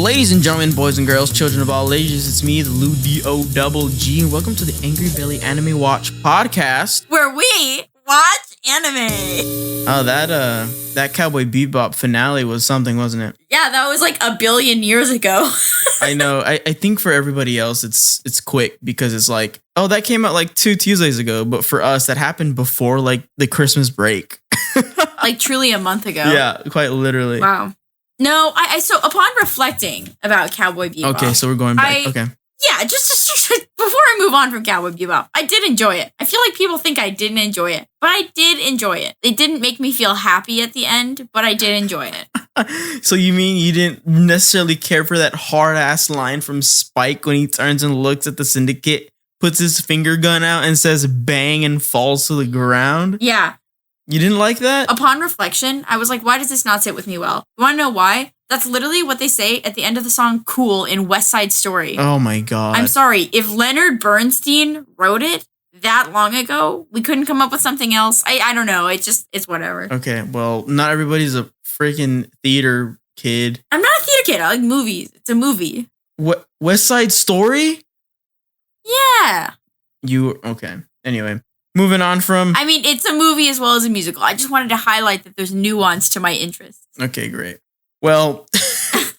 Ladies and gentlemen, boys and girls, children of all ages, it's me, the Lou D-O-double-G, and welcome to the Angry Belly Anime Watch podcast. Where we watch anime. Oh, that Cowboy Bebop finale was something, wasn't it? Yeah, that was like a billion years ago. I know. I think for everybody else, it's quick because it's like, oh, that came out like 2 Tuesdays ago. But for us, that happened before like the Christmas break. Like truly a month ago. Yeah, quite literally. Wow. No, so upon reflecting about Cowboy Bebop. Okay, so we're going back. Okay. Yeah, just before I move on from Cowboy Bebop, I did enjoy it. I feel like people think I didn't enjoy it, but I did enjoy it. It didn't make me feel happy at the end, but I did enjoy it. So you mean you didn't necessarily care for that hard-ass line from Spike when he turns and looks at the Syndicate, puts his finger gun out and says bang and falls to the ground? Yeah. You didn't like that? Upon reflection, I was like, why does this not sit with me well? You want to know why? That's literally what they say at the end of the song Cool in West Side Story. Oh my God. I'm sorry. If Leonard Bernstein wrote it that long ago, we couldn't come up with something else. I don't know. It's whatever. Okay, well, not everybody's a freaking theater kid. I'm not a theater kid. I like movies. It's a movie. What? West Side Story? Yeah. Okay. Anyway. Moving on from... I mean, it's a movie as well as a musical. I just wanted to highlight that there's nuance to my interests. Okay, great. Well,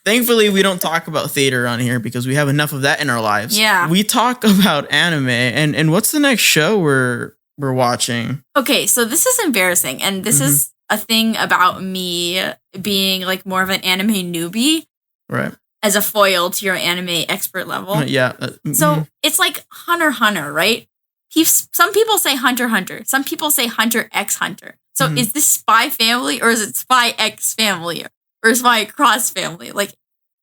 thankfully, we don't talk about theater on here because we have enough of that in our lives. Yeah. We talk about anime. And what's the next show we're watching? Okay, so this is embarrassing. And this is a thing about me being like more of an anime newbie. Right. As a foil to your anime expert level. Yeah. So it's like Hunter x Hunter, right? Some people say Hunter x Hunter. Some people say Hunter x Hunter. So is this Spy Family or is it Spy X Family or Spy Cross Family? Like,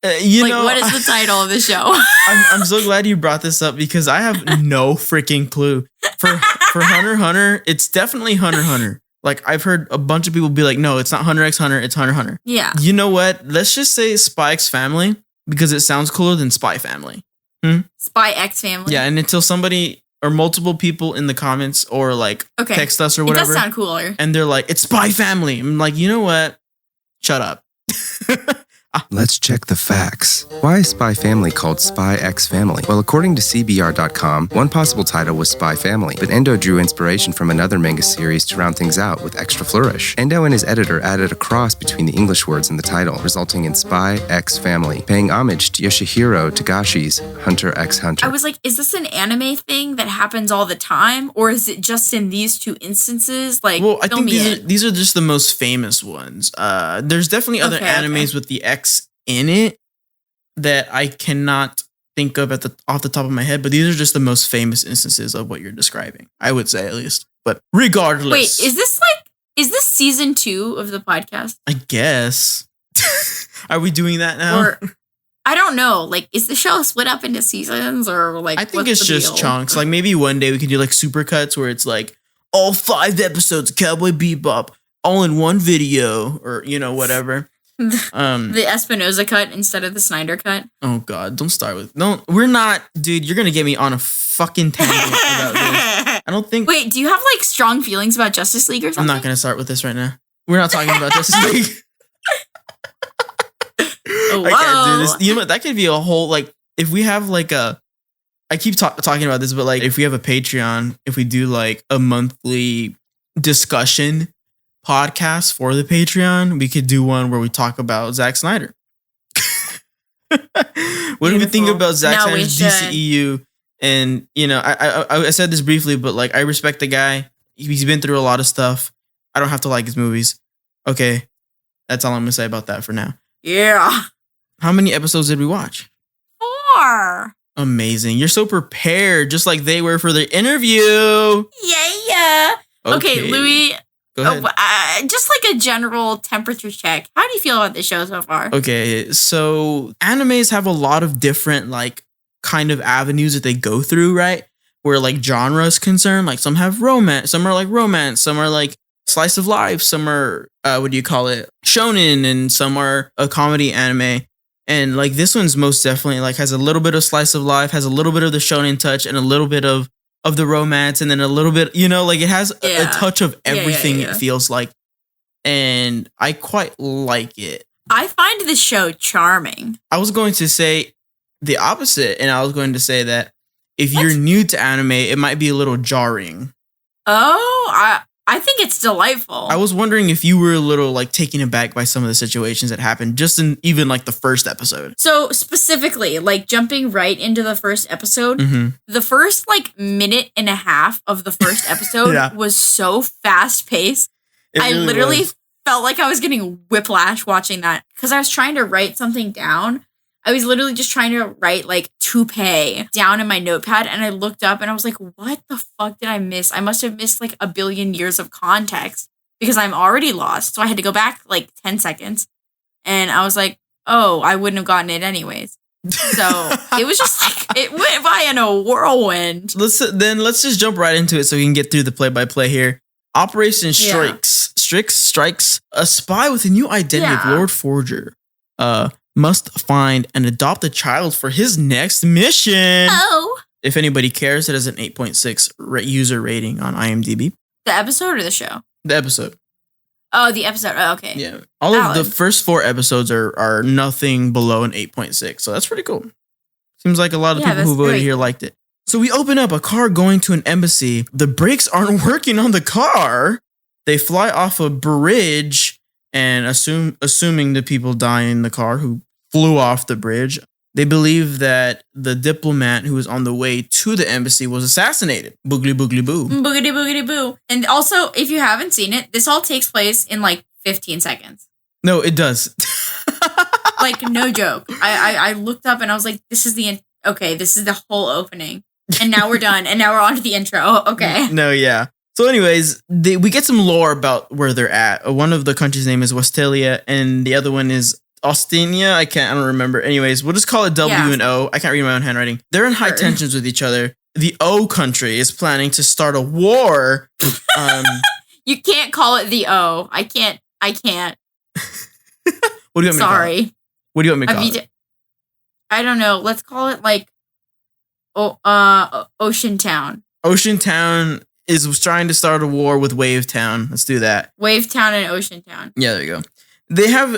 what is the title of the show? I'm so glad you brought this up because I have no freaking clue. For Hunter x Hunter, it's definitely Hunter x Hunter. Like, I've heard a bunch of people be like, no, it's not Hunter x Hunter, it's Hunter x Hunter. Yeah. You know what? Let's just say Spy X Family because it sounds cooler than Spy Family. Spy X Family? Yeah, and until somebody... or multiple people in the comments or like text us or whatever. It does sound cooler. And they're like, it's Spy Family. I'm like, you know what? Shut up. Let's check the facts. Why is Spy Family called Spy X Family? Well, according to CBR.com, one possible title was Spy Family, but Endo drew inspiration from another manga series to round things out with extra flourish. Endo and his editor added a cross between the English words in the title, resulting in Spy X Family, paying homage to Yoshihiro Togashi's Hunter x Hunter. I was like, is this an anime thing that happens all the time, or is it just in these 2 instances? Like, well, I think these are just the most famous ones. There's definitely other animes with the X in it that I cannot think of off the top of my head, but these are just the most famous instances of what you're describing. I would say at least. But regardless. Wait, is this season 2 of the podcast? I guess. Are we doing that now? Or I don't know. Like, is the show split up into seasons or like? I think it's just chunks. Like maybe one day we could do like supercuts where it's like all 5 episodes of Cowboy Bebop all in one video or whatever. The Espinosa cut instead of the Snyder cut. Oh God, don't start with we're not, dude. You're gonna get me on a fucking tangent about this. I don't think. Wait, do you have like strong feelings about Justice League or something? I'm not gonna start with this right now. We're not talking about Justice League. I can't do this. You know what? That could be a whole like if we have like a. I keep talking about this, but like if we have a Patreon, if we do like a monthly discussion podcast for the Patreon, we could do one where we talk about Zack Snyder. What do we think about Zack Snyder's DCEU? And I said this briefly, but like I respect the guy. He's been through a lot of stuff. I don't have to like his movies. Okay, that's all I'm gonna say about that for now. Yeah. How many episodes did we watch? 4. Amazing. You're so prepared, just like they were for their interview. Yeah. Okay, Louis. Go ahead. Just like a general temperature check. How do you feel about the show so far? Okay, so animes have a lot of different like kind of avenues that they go through, right? Where like genre is concerned, like some have romance, some are like romance, some are like slice of life, some are shonen, and some are a comedy anime. And like this one's most definitely like has a little bit of slice of life, has a little bit of the shonen touch, and a little bit of the romance, and then a little bit, like it has a touch of everything. It feels like, and I quite like it. I find this show charming. I was going to say the opposite, and I was going to say that if you're new to anime, it might be a little jarring. Oh, I think it's delightful. I was wondering if you were a little like taken aback by some of the situations that happened just in even like the first episode. So specifically, like jumping right into the first episode, the first like minute and a half of the first episode was so fast paced. I really literally felt like I was getting whiplash watching that because I was trying to write something down. I was literally just trying to write like toupee down in my notepad, and I looked up and I was like, what the fuck did I miss? I must have missed like a billion years of context because I'm already lost. So I had to go back like 10 seconds, and I was like, oh, I wouldn't have gotten it anyways. So it was just like, it went by in a whirlwind. Let's just jump right into it so we can get through the play-by-play here. Operation Strikes. A spy with a new identity of Lord Forger must find and adopt a child for his next mission. Oh. If anybody cares, it has an 8.6 user rating on IMDb. The episode or the show? The episode. Oh, the episode. Oh, okay. Yeah. All of the first 4 episodes are nothing below an 8.6. So that's pretty cool. Seems like a lot of people who voted here liked it. So we open up a car going to an embassy. The brakes aren't working on the car. They fly off a bridge and assuming the people dying in the car who flew off the bridge, they believe that the diplomat who was on the way to the embassy was assassinated. Boogly boogly boo. Boogity boogity boo. And also, if you haven't seen it, this all takes place in like 15 seconds. No, it does. Like, no joke. I looked up and I was like, this is the whole opening. And now we're done. And now we're on to the intro. Oh, okay. No, yeah. So anyways, we get some lore about where they're at. One of the country's name is Westelia, and the other one is Ostinia. I don't remember. Anyways, we'll just call it W and O. I can't read my own handwriting. They're in high tensions with each other. The O country is planning to start a war. You can't call it the O. I can't. What do you want me to call it? What do you want me to call it? I don't know. Let's call it like Ocean Town. Ocean Town is trying to start a war with Wave Town. Let's do that. Wave Town and Ocean Town. Yeah, there you go. They have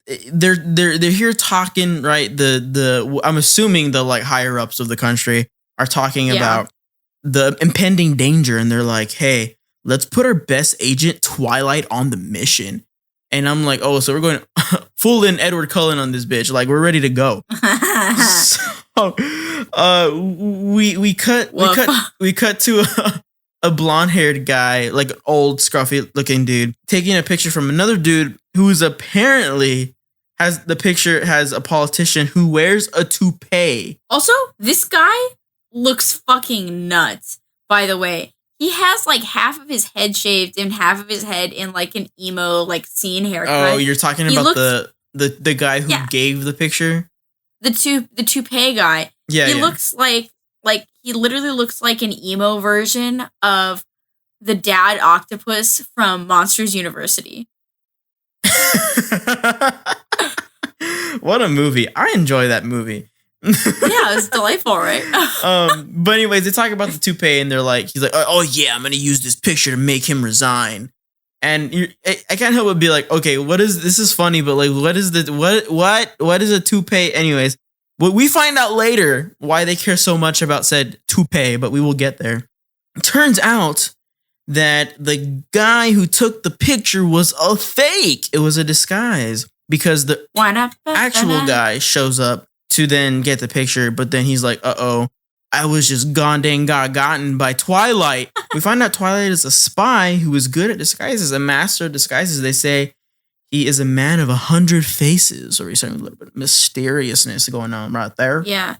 they're here talking, right? The I'm assuming the like higher ups of the country are talking about the impending danger, and they're like, "Hey, let's put our best agent Twilight on the mission." And I'm like, "Oh, so we're going full in Edward Cullen on this bitch? Like we're ready to go." So, we cut to a blonde-haired guy, like an old, scruffy-looking dude, taking a picture from another dude who's apparently has a politician who wears a toupee. Also, this guy looks fucking nuts, by the way. He has like half of his head shaved and half of his head in like an emo like scene haircut. Oh, you're talking about the guy who gave the picture? The toupee guy. Yeah. He looks like he literally looks like an emo version of the dad octopus from Monsters University. What a movie. I enjoy that movie. Yeah, it's delightful, right? But anyways, they talk about the toupee and he's like, oh yeah, I'm going to use this picture to make him resign. And I can't help but be like, okay, this is funny, but like, what is a toupee? Anyways, we find out later why they care so much about said toupee, but we will get there. It turns out that the guy who took the picture was a fake. It was a disguise because the actual guy shows up to then get the picture, but then he's like, uh-oh, I was just gotten by Twilight. We find out Twilight is a spy who is good at disguises, a master of disguises. They say he is a man of 100 faces, or he's having a little bit of mysteriousness going on right there. Yeah.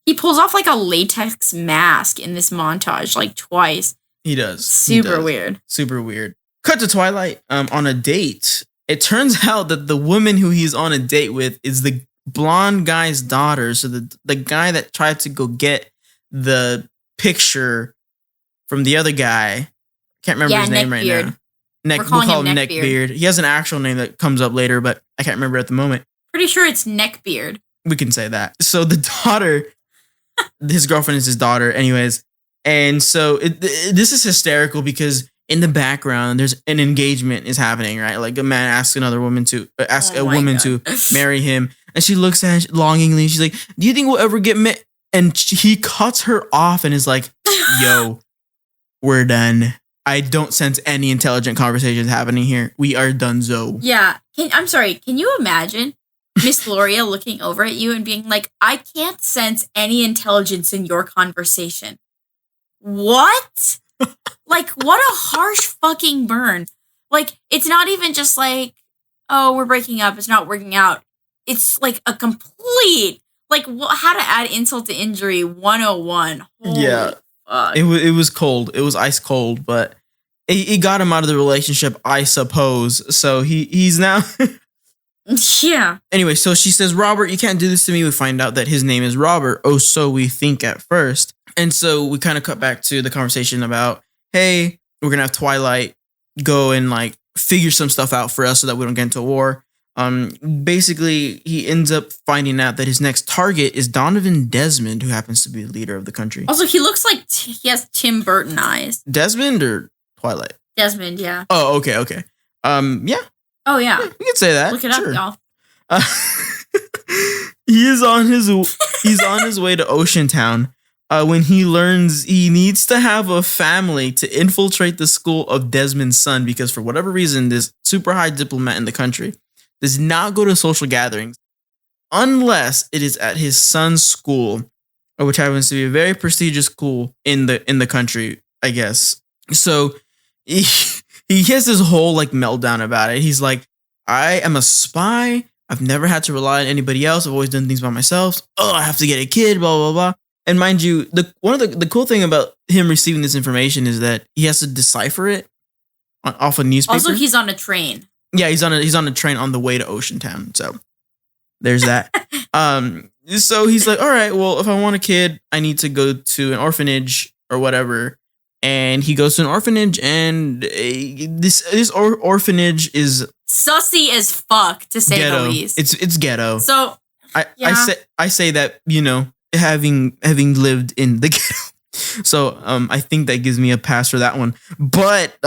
He pulls off like a latex mask in this montage, like twice. He does. Super weird. Super weird. Cut to Twilight on a date. It turns out that the woman who he's on a date with is the blonde guy's daughter. So the guy that tried to go get the picture from the other guy, can't remember his name right now. We'll call him Neckbeard. He has an actual name that comes up later, but I can't remember at the moment. Pretty sure it's Neckbeard. We can say that. So the daughter, his girlfriend is his daughter anyways. And so this is hysterical because in the background, there's an engagement is happening, right? Like a man asks another woman to to marry him, and she looks at him longingly. She's like, "Do you think we'll ever get met?" And he cuts her off and is like, "Yo, we're done. I don't sense any intelligent conversations happening here. We are donezo." Yeah. I'm sorry. Can you imagine Miss Gloria looking over at you and being like, "I can't sense any intelligence in your conversation." What? Like, what a harsh fucking burn. Like, it's not even just like, oh, we're breaking up, it's not working out. It's like a complete, like, how to add insult to injury 101. Holy fuck. It was cold. It was ice cold, but it got him out of the relationship, I suppose. So he's now... Yeah. Anyway, so she says, "Robert, you can't do this to me." We find out that his name is Robert. Oh, so we think at first. And so we kind of cut back to the conversation about, hey, we're going to have Twilight go and like figure some stuff out for us so that we don't get into a war. Basically, he ends up finding out that his next target is Donovan Desmond, who happens to be the leader of the country. Also, he looks like he has Tim Burton eyes. Desmond or Twilight? Desmond, yeah. Oh, okay. Yeah. Oh, yeah. You can say that. Look it up, y'all. He's on his way to Ocean Town when he learns he needs to have a family to infiltrate the school of Desmond's son, because for whatever reason, this super high diplomat in the country does not go to social gatherings unless it is at his son's school, which happens to be a very prestigious school in the country, I guess. So he has this whole like meltdown about it. He's like, "I am a spy. I've never had to rely on anybody else. I've always done things by myself. Oh, I have to get a kid, blah, blah, blah." And mind you, one of the cool thing about him receiving this information is that he has to decipher it off a newspaper. Also, he's on a train. Yeah, he's on a train on the way to Ocean Town. So there's that. So he's like, "All right, well, if I want a kid, I need to go to an orphanage or whatever." And he goes to an orphanage, and this orphanage is sussy as fuck, to say ghetto. the least. It's ghetto. So I say that, you know, having lived in the ghetto. So I think that gives me a pass for that one. But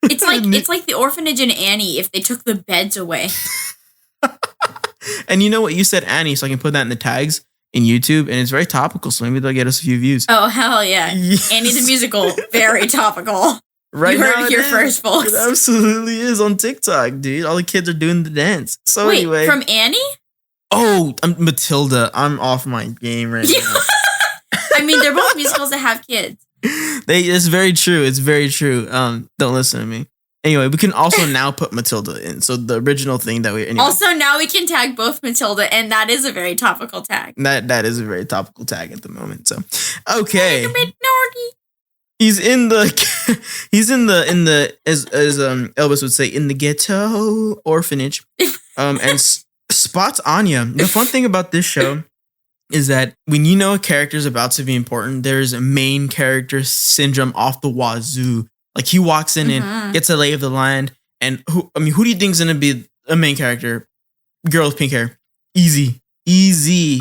it's like the orphanage in Annie if they took the beds away. And you know what, you said Annie, so I can put that in the tags in YouTube, and it's very topical, so maybe they'll get us a few views. Oh, hell yeah. Yes. Annie the musical, very topical. Right, you heard it here first, folks. It absolutely is on TikTok, dude. All the kids are doing the dance. So wait, anyway. From Annie? Oh, Matilda. I'm off my game right now. I mean, they're both musicals that have kids. It's very true. It's very true. Don't listen to me. Anyway, we can also now put Matilda in. So the original thing that we... Anyway. Also, now we can tag both Matilda, and that is a very topical tag. That is a very topical tag at the moment. So, okay. He's in the as Elvis would say, in the ghetto orphanage, and spots Anya. The fun thing about this show is that when you know a character is about to be important, there's a main character syndrome off the wazoo. Like he walks in and gets a lay of the land, and who do you think is gonna be a main character? Girl with pink hair, easy.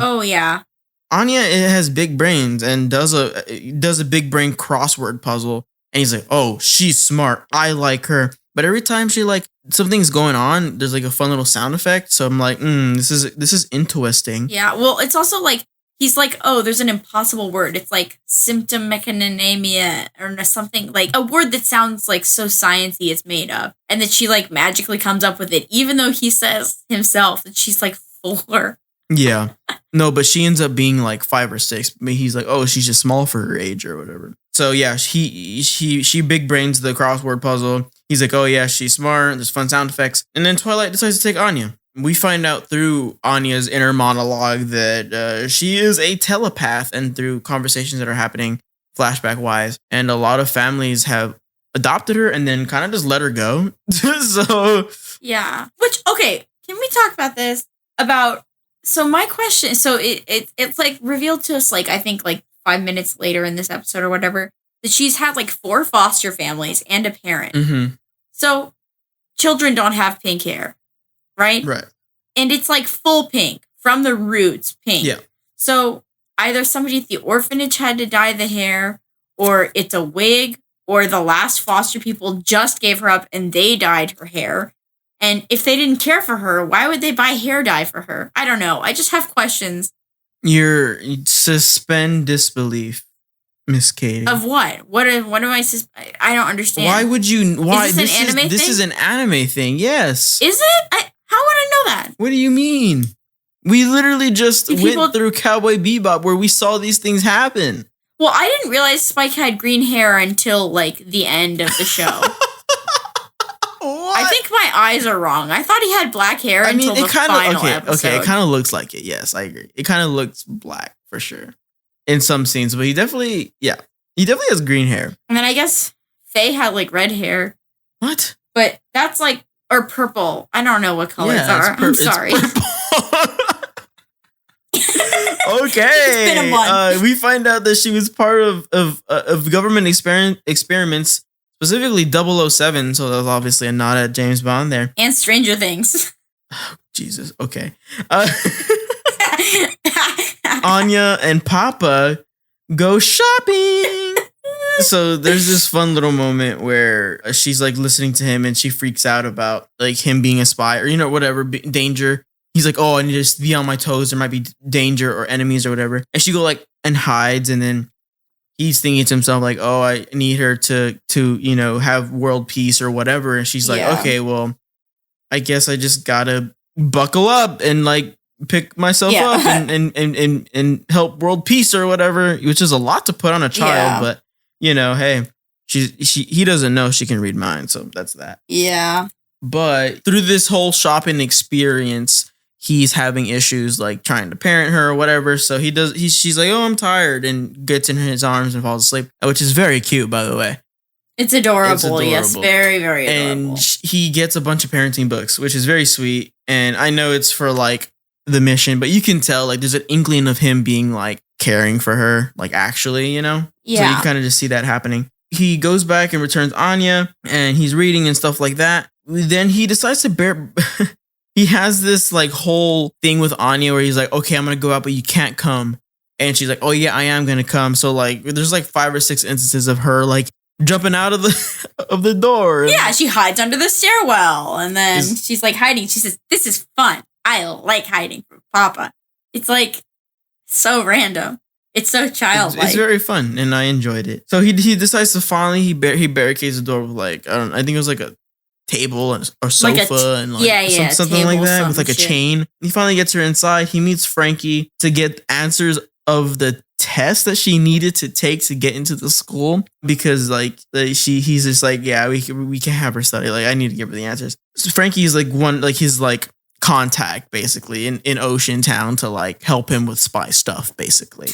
Oh yeah. Anya has big brains and does a big brain crossword puzzle, and he's like, "Oh, she's smart. I like her." But every time she like something's going on, there's like a fun little sound effect. So I'm like, this is interesting. Yeah. Well, it's also like he's like, "Oh, there's an impossible word. It's like symptom mechanemia or something, like a word that sounds like so sciencey it's made up," and that she like magically comes up with it, even though he says himself that she's like 4. Yeah. No, but she ends up being like 5 or 6. I mean, he's like, "Oh, she's just small for her age or whatever." So yeah, she big brains the crossword puzzle. He's like, "Oh yeah, she's smart. There's fun sound effects." And then Twilight decides to take Anya. We find out through Anya's inner monologue that she is a telepath, and through conversations that are happening flashback wise, and a lot of families have adopted her and then kind of just let her go. So yeah. Which, okay, can we talk about this? So my question, so it's like revealed to us, like, I think like 5 minutes later in this episode or whatever, that she's had like 4 foster families and a parent. Mm-hmm. So children don't have pink hair, right? Right. And it's like full pink from the roots pink. Yeah. So either somebody at the orphanage had to dye the hair, or it's a wig, or the last foster people just gave her up and they dyed her hair. And if they didn't care for her, why would they buy hair dye for her? I don't know. I just have questions. You're suspend disbelief, Miss Katie. Of what? What am I? I don't understand. Why would you? Why is this an anime thing? This is an anime thing. Yes. Is it? How would I know that? What do you mean? We literally just went through Cowboy Bebop where we saw these things happen. Well, I didn't realize Spike had green hair until like the end of the show. What? I think my eyes are wrong. I thought he had black hair until the final episode. Okay, it kind of looks like it. Yes, I agree. It kind of looks black for sure in some scenes, but he definitely has green hair. And then I guess Faye had like red hair. What? But that's like, or purple. I don't know what colors are. I'm sorry. Okay. It's been a month. We find out that she was part of government experiments, specifically 007. So that was obviously a nod at James Bond there. And Stranger Things. Jesus. Okay. Anya and Papa go shopping. So there's this fun little moment where she's like listening to him and she freaks out about like him being a spy or whatever danger. He's like, oh, I need to be on my toes. There might be danger or enemies or whatever. And she go like and hides. And then he's thinking to himself like, oh, I need her to have world peace or whatever. And she's like, okay, well, I guess I just gotta buckle up and like pick myself up and help world peace or whatever, which is a lot to put on a child. But hey, he doesn't know she can read minds, so that's that. Yeah. But through this whole shopping experience, he's having issues like trying to parent her or whatever. So she's like, oh, I'm tired, and gets in his arms and falls asleep, which is very cute, by the way. It's adorable. Yes, very, very adorable. And he gets a bunch of parenting books, which is very sweet. And I know it's for like the mission, but you can tell like there's an inkling of him being like caring for her, like actually, Yeah. So you kind of just see that happening. He goes back and returns Anya, and he's reading and stuff like that. Then he decides to he has this like whole thing with Anya where he's like, okay, I'm going to go out, but you can't come. And she's like, oh yeah, I am going to come. So like, there's like 5 or 6 instances of her like jumping out of the door. Yeah. She hides under the stairwell. And then she's like hiding. She says, this is fun. I like hiding from Papa. It's like so random. It's so childlike. It's very fun, and I enjoyed it. So he decides to finally he barricades the door with like I think it was like a table or sofa and like something like that with like a chain. He finally gets her inside. He meets Frankie to get answers of the test that she needed to take to get into the school because like he's just like we can have her study. Like I need to give her the answers. So Frankie is like his like contact basically in Ocean Town to like help him with spy stuff basically.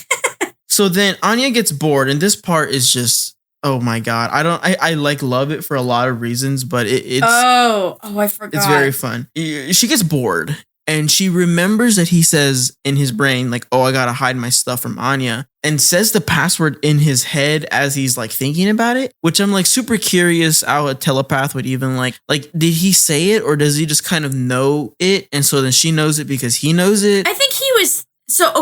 So then Anya gets bored, and this part is just, oh my God. I like love it for a lot of reasons, but it's I forgot. It's very fun. She gets bored, and she remembers that he says in his brain like, oh, I gotta hide my stuff from Anya, and says the password in his head as he's like thinking about it, which I'm like super curious how a telepath would even like did he say it or does he just kind of know it, and so then she knows it because he knows it? I think he was so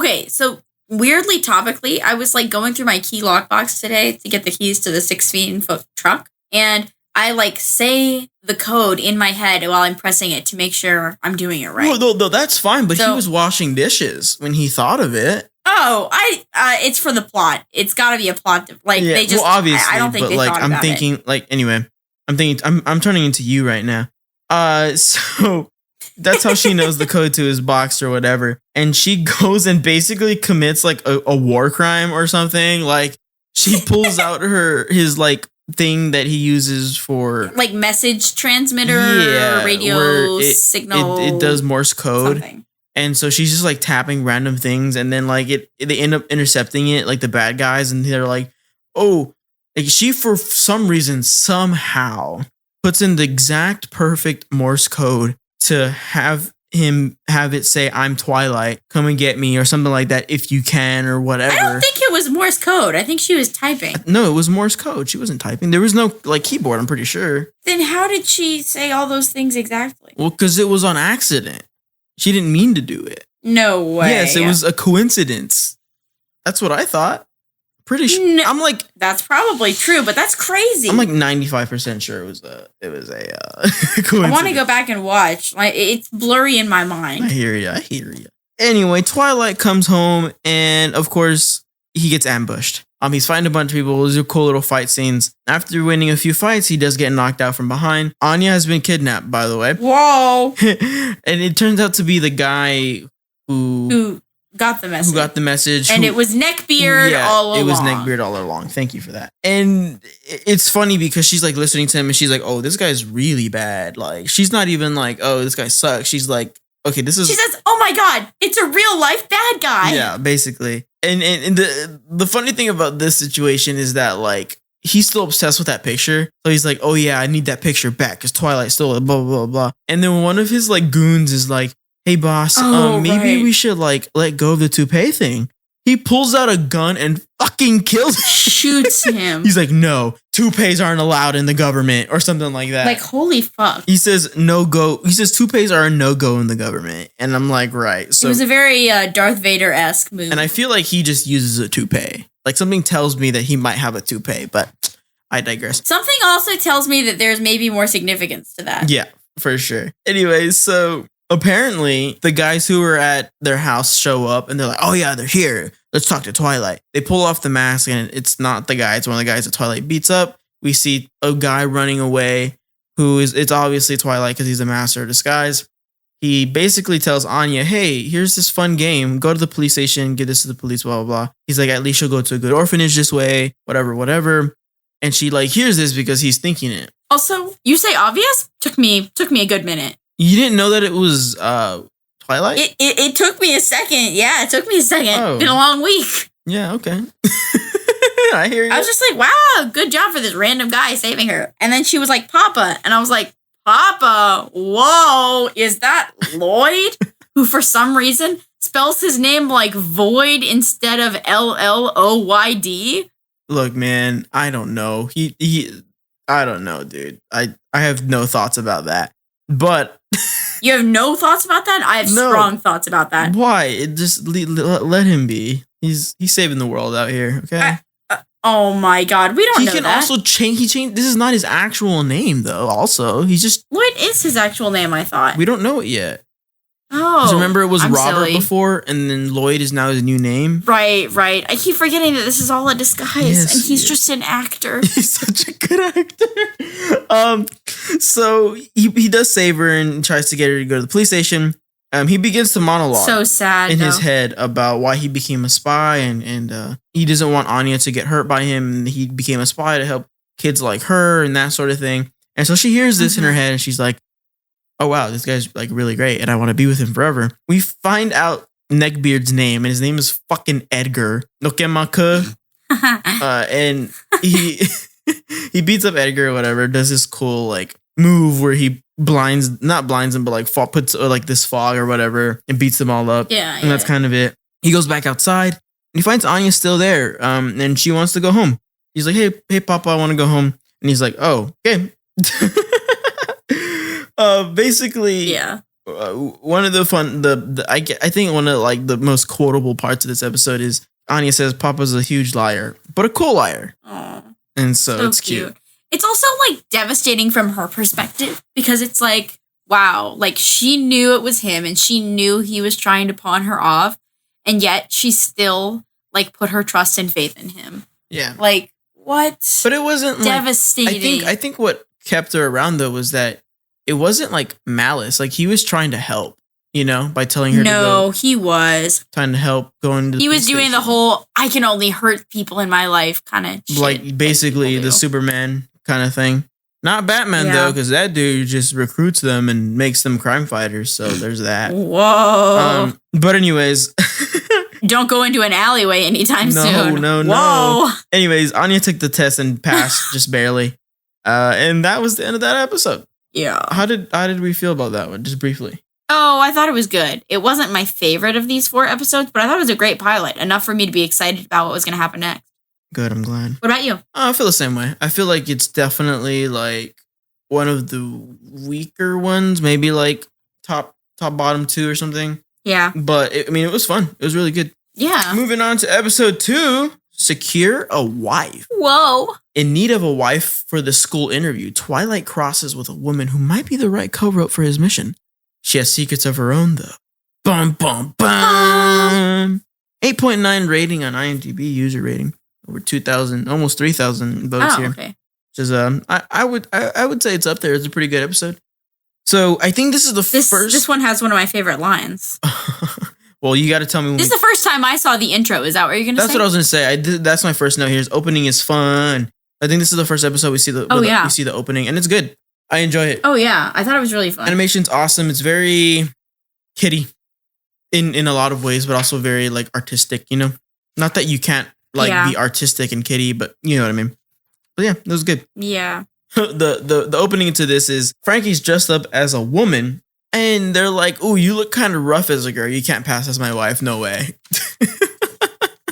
weirdly topically, I was like going through my key lockbox today to get the keys to the 16-foot truck, and I like say the code in my head while I'm pressing it to make sure I'm doing it right. No, that's fine, but he was washing dishes when he thought of it. Oh, it's for the plot. It's got to be a plot. Like they just obviously, I don't think they like thought I'm about thinking it. like anyway. I'm thinking I'm turning into you right now. So that's how she knows the code to his box or whatever. And she goes and basically commits like a war crime or something. Like she pulls out his like thing that he uses for like message transmitter, radio signal. It does Morse code. Something. And so she's just like tapping random things, and then like they end up intercepting it, like the bad guys, and they're like, oh, like she for some reason somehow puts in the exact perfect Morse code to have it say, I'm Twilight, come and get me, or something like that if you can, or whatever. I don't think it was Morse code. I think she was typing. No, it was Morse code. She wasn't typing. There was no like keyboard, I'm pretty sure. Then how did she say all those things exactly? Well, because it was on accident. She didn't mean to do it. No way. Yes, it was a coincidence. That's what I thought. pretty sure. No, I'm like, that's probably true, but that's crazy. I'm like 95% sure it was a coincidence. I want to go back and watch. Like, it's blurry in my mind. I hear you. Anyway, Twilight comes home, and of course, he gets ambushed. He's fighting a bunch of people. Those are cool little fight scenes. After winning a few fights, he does get knocked out from behind. Anya has been kidnapped, by the way. Whoa. And it turns out to be the guy who got the message. And it was Neckbeard all along. It was Neckbeard all along. Thank you for that. And it's funny because she's like listening to him and she's like, oh, this guy's really bad. Like, she's not even like, oh, this guy sucks. She's like, okay, this is... She says, oh my God, it's a real life bad guy. Yeah, basically. And the funny thing about this situation is that, like, he's still obsessed with that picture. So he's like, oh yeah, I need that picture back because Twilight stole it, blah, blah, blah, blah. And then one of his, like, goons is like, hey, boss, maybe we should, like, let go of the toupee thing. He pulls out a gun and fucking kills him. Shoots him. He's like, no, toupees aren't allowed in the government or something like that. Like, holy fuck. He says no-go. He says toupees are a no-go in the government. And I'm like, right. So, it was a very Darth Vader-esque move. And I feel like he just uses a toupee. Like, something tells me that he might have a toupee, but I digress. Something also tells me that there's maybe more significance to that. Yeah, for sure. Anyway, so... apparently, the guys who were at their house show up and they're like, oh yeah, they're here. Let's talk to Twilight. They pull off the mask and it's not the guy. It's one of the guys that Twilight beats up. We see a guy running away it's obviously Twilight because he's a master of disguise. He basically tells Anya, hey, here's this fun game. Go to the police station, give this to the police, blah, blah, blah. He's like, at least you'll go to a good orphanage this way, whatever. And she like hears this because he's thinking it. Also, you say obvious? Took me a good minute. You didn't know that it was Twilight? It took me a second. Yeah, it took me a second. Oh. Been a long week. Yeah, okay. I hear you. I was just like, wow, good job for this random guy saving her. And then she was like, Papa. And I was like, Papa, whoa, is that Lloyd? Who for some reason spells his name like Void instead of Lloyd? Look, man, I don't know. I don't know, dude. I have no thoughts about that. But you have no thoughts about that? I have strong thoughts about that. Why? Just let him be. He's saving the world out here. Okay. Oh my God, we don't know that. He can also change. He changed. This is not his actual name, though. Also, he's just. What is his actual name? I thought we don't know it yet. Oh, because remember it was I'm Robert silly. before, and then Lloyd is now his new name. Right. I keep forgetting that this is all a disguise, and he's just an actor. He's such a good actor. So he does save her and tries to get her to go to the police station. He begins to monologue. So sad in his head about why he became a spy, and he doesn't want Anya to get hurt by him. And he became a spy to help kids like her and that sort of thing. And so she hears this in her head, and she's like, oh wow, this guy's like really great and I want to be with him forever. We find out Neckbeard's name, and his name is fucking Edgar. Nokemaka. And he beats up Edgar or whatever, does this cool like move where he not blinds him, but like puts like this fog or whatever and beats them all up. Yeah. And that's kind of it. He goes back outside and he finds Anya still there. And she wants to go home. He's like, hey, Papa, I want to go home. And he's like, oh, okay. Basically, yeah. One of the I think one of like the most quotable parts of this episode is Anya says Papa's a huge liar, but a cool liar. Aww. And so it's cute. It's also like devastating from her perspective because it's like, wow, like she knew it was him and she knew he was trying to pawn her off, and yet she still like put her trust and faith in him. Yeah. Like what? But it wasn't devastating. I think what kept her around though was that it wasn't like malice. Like he was trying to help, by telling her to go. No, he was trying to help going to. He was doing the whole I can only hurt people in my life kind of shit. Like basically the Superman kind of thing. Not Batman though, because that dude just recruits them and makes them crime fighters. So there's that. Whoa. But anyways. Don't go into an alleyway anytime soon. No. Whoa. Anyways, Anya took the test and passed just barely. And that was the end of that episode. Yeah. How did we feel about that one? Just briefly. Oh, I thought it was good. It wasn't my favorite of these 4 episodes, but I thought it was a great pilot, enough for me to be excited about what was going to happen next. Good, I'm glad. What about you? I feel the same way. I feel like it's definitely like one of the weaker ones, maybe like top bottom 2 or something. Yeah. But it was fun. It was really good. Yeah. Moving on to episode 2. secure a wife. Whoa. In need of a wife for the school interview, Twilight crosses with a woman who might be the right cover-up for his mission. She has secrets of her own, though. Bum, bum, bum. 8.9 rating on IMDb, user rating. Over 2,000, almost 3,000 votes here. Okay. Which is, I would say it's up there. It's a pretty good episode. So I think this is the first. This one has one of my favorite lines. Well, you got to tell me. This is the first time I saw the intro. Is that what you're going to say? That's what I was going to say. That's my first note here. Is opening is fun. I think this is the first episode we see we see the opening, and it's good. I enjoy it. Oh yeah, I thought it was really fun. Animation's awesome. It's very kiddie in a lot of ways, but also very like artistic. You know, not that you can't be artistic and kiddie, but you know what I mean. But yeah, it was good. Yeah. The opening to this is Frankie's dressed up as a woman. And they're like, "Ooh, you look kind of rough as a girl. You can't pass as my wife. No way."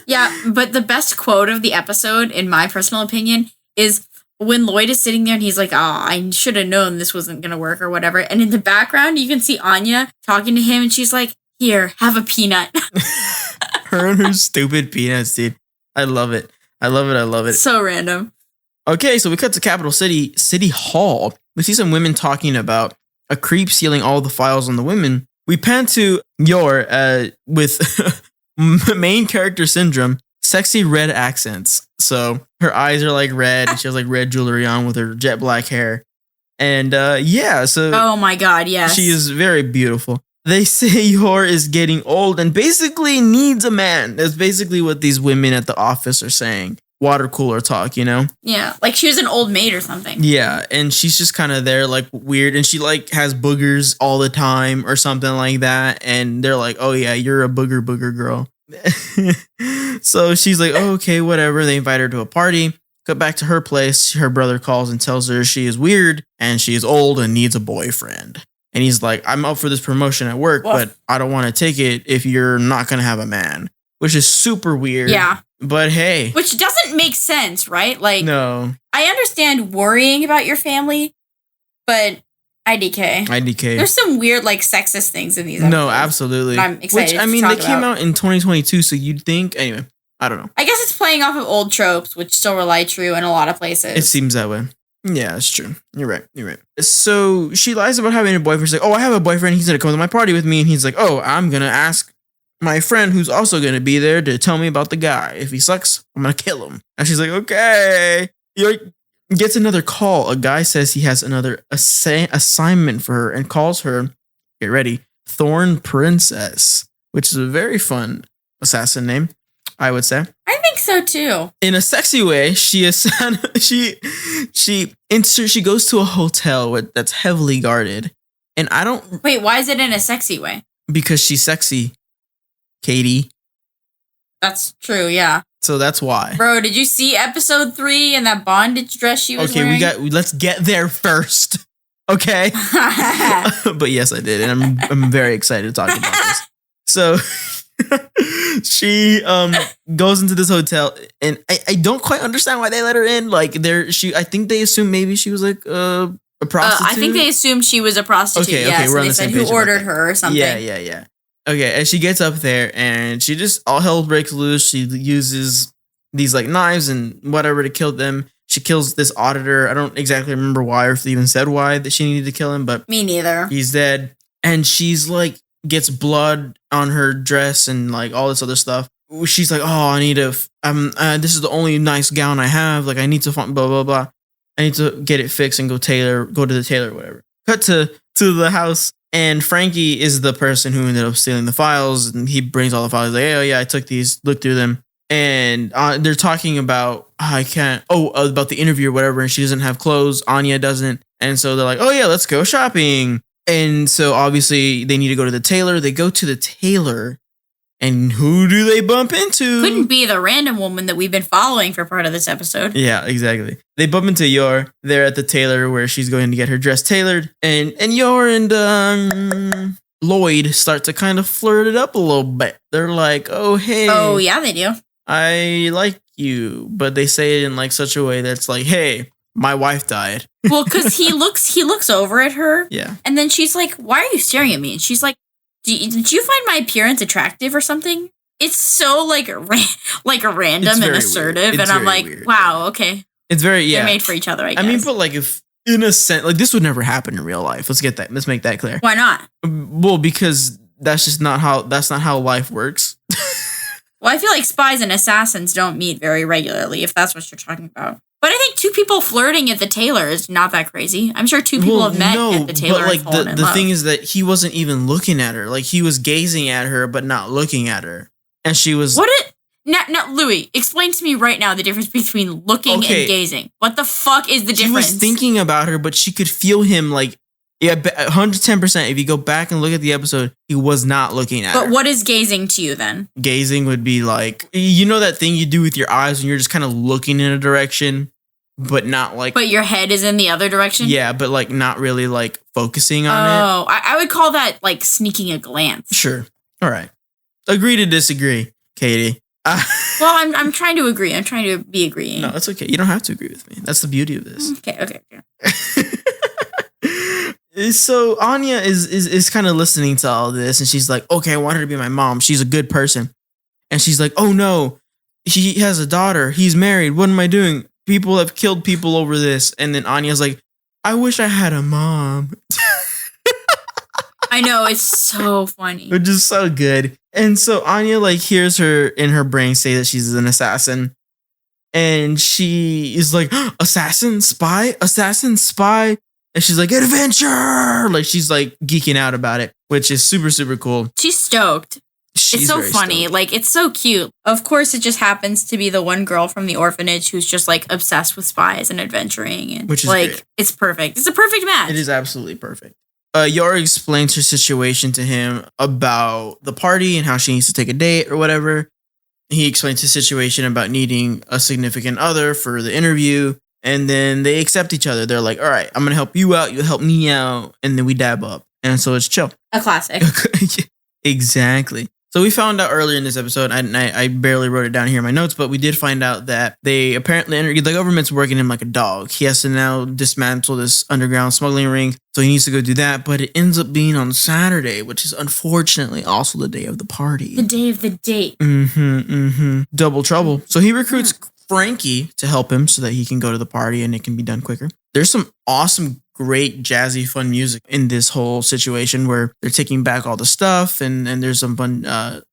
Yeah, but the best quote of the episode, in my personal opinion, is when Lloyd is sitting there and he's like, "Oh, I should have known this wasn't going to work or whatever." And in the background, you can see Anya talking to him and she's like, "Here, have a peanut." Her and her stupid peanuts, dude. I love it. I love it. I love it. So random. Okay, so we cut to Capital City Hall. We see some women talking about a creep stealing all the files on the women. We pan to Yor with main character syndrome, sexy red accents. So her eyes are like red, and she has like red jewelry on with her jet black hair. And so oh my god, yes. She is very beautiful. They say Yor is getting old and basically needs a man. That's basically what these women at the office are saying. Water cooler talk, you know? Yeah, like she was an old maid or something. Yeah, and she's just kind of there like weird, and she like has boogers all the time or something like that, and they're like, "Oh yeah, you're a booger girl." So she's like, "Oh, okay, whatever." They invite her to a party. Cut back to her place. Her brother calls and tells her she is weird and she is old and needs a boyfriend. And he's like, "I'm up for this promotion at work, but I don't want to take it if you're not going to have a man," which is super weird. Yeah. But hey. Which doesn't make sense, right? Like, no. I understand worrying about your family, but IDK. There's some weird, like, sexist things in these episodes. No, absolutely. I'm excited they came out in 2022, so you'd think, anyway, I don't know. I guess it's playing off of old tropes, which still rely true in a lot of places. It seems that way. Yeah, it's true. You're right. So she lies about having a boyfriend. She's like, "Oh, I have a boyfriend. He's going to come to my party with me." And he's like, "Oh, I'm going to ask my friend who's also going to be there to tell me about the guy. If he sucks, I'm going to kill him." And she's like, "Okay." He gets another call. A guy says he has another assignment for her and calls her, get ready, Thorn Princess, which is a very fun assassin name, I would say. I think so too. In a sexy way, she goes to a hotel that's heavily guarded. And I don't... Wait, why is it in a sexy way? Because she's sexy. Katie. That's true, yeah. So that's why. Bro, did you see episode 3 and that bondage dress she was wearing? Let's get there first. Okay? But yes, I did. And I'm very excited to talk about this. So she goes into this hotel and I don't quite understand why they let her in. Like I think they assumed maybe she was like a prostitute. I think they assumed she was a prostitute. Okay, we're on the same page. They said who ordered her or something. Yeah. Okay, and she gets up there and she just all hell breaks loose. She uses these like knives and whatever to kill them. She kills this auditor. I don't exactly remember why or if they even said why that she needed to kill him, but me neither. He's dead. And she's like gets blood on her dress and like all this other stuff. She's like, "Oh, I need this is the only nice gown I have. Like I need to find blah blah blah. I need to get it fixed and go to the tailor or whatever." Cut to the house. And Frankie is the person who ended up stealing the files, and he brings all the files. Like, "Hey, oh yeah, I took these, looked through them." And they're talking about, about the interview or whatever, and she doesn't have clothes. Anya doesn't. And so they're like, "Oh yeah, let's go shopping." And so obviously they need to go to the tailor. They go to the tailor, and who do they bump into? Couldn't be the random woman that we've been following for part of this episode. Yeah, exactly. They bump into Yor. They're at the tailor where she's going to get her dress tailored. And Yor and Lloyd start to kind of flirt it up a little bit. They're like, "Oh, hey. Oh, yeah, they do. I like you." But they say it in like such a way that's like, "Hey, my wife died." Well, because he looks over at her. Yeah. And then she's like, "Why are you staring at me?" And she's like, Did you find my appearance attractive or something? It's so like random and assertive, and I'm like, weird, wow, okay. It's very They're made for each other, I guess. I mean, but like if in a sense, like this would never happen in real life. Let's make that clear. Why not? Well, because that's not how life works. Well, I feel like spies and assassins don't meet very regularly, if that's what you're talking about. But I think two people flirting at the Taylor is not that crazy. I'm sure two people have met at the Taylor. But like the thing is that he wasn't even looking at her. Like he was gazing at her, but not looking at her. And she was Now, Louis, explain to me right now the difference between looking and gazing. What the fuck is the difference? He was thinking about her, but she could feel him like, 110%. If you go back and look at the episode, he was not looking at her. But what is gazing to you then? Gazing would be like, you know that thing you do with your eyes when you're just kind of looking in a direction, but not like... But your head is in the other direction? Yeah, but like not really like focusing on it. Oh, I would call that like sneaking a glance. Sure. All right. Agree to disagree, Katie. Well, I'm trying to agree. I'm trying to be agreeing. No, that's okay. You don't have to agree with me. That's the beauty of this. Okay. So Anya is kind of listening to all this, and she's like, okay, I want her to be my mom. She's a good person. And she's like, oh no, he has a daughter. He's married. What am I doing? People have killed people over this. And then Anya's like, I wish I had a mom. I know, it's so funny. Which is so good. And so Anya like hears her in her brain say that she's an assassin. And she is like, assassin, spy. And she's like, adventure! Like she's like geeking out about it, which is super, super cool. She's stoked. It's so funny. Stoked. Like, it's so cute. Of course, it just happens to be the one girl from the orphanage who's just like obsessed with spies and adventuring. And which is like, great. It's perfect. It's a perfect match. It is absolutely perfect. Yara explains her situation to him about the party and how she needs to take a date or whatever. He explains his situation about needing a significant other for the interview. And then they accept each other. They're like, all right, I'm going to help you out. You help me out. And then we dab up. And so it's chill. A classic. Exactly. So we found out earlier in this episode, I barely wrote it down here in my notes, but we did find out that they apparently, the government's working him like a dog. He has to now dismantle this underground smuggling ring. So he needs to go do that. But it ends up being on Saturday, which is unfortunately also the day of the party. The day of the date. Double trouble. So he recruits Frankie to help him so that he can go to the party and it can be done quicker. There's some awesome, great, jazzy, fun music in this whole situation where they're taking back all the stuff and there's some fun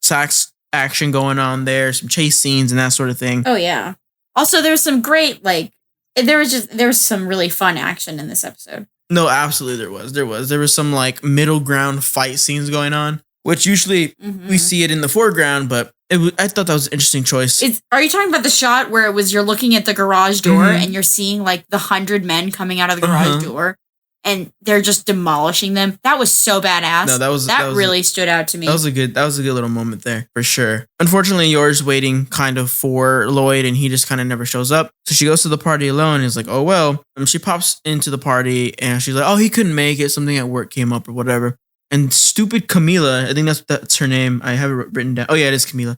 sax action going on there, some chase scenes and that sort of thing. Oh, yeah. Also, there's some great, like, there was some really fun action in this episode. No, absolutely there was. There was some, like, middle ground fight scenes going on, which usually we see it in the foreground, but I thought that was an interesting choice. Are you talking about the shot where it was you're looking at the garage door and you're seeing like the 100 men coming out of the garage door and they're just demolishing them? That was so badass. No, that really stood out to me. That was a good little moment there for sure. Unfortunately, Yora's waiting kind of for Lloyd and he just kind of never shows up. So she goes to the party alone and is like, oh well. And she pops into the party and she's like, oh, he couldn't make it. Something at work came up or whatever. And stupid Camila, I think that's her name. I have it written down. Oh yeah, it is Camila.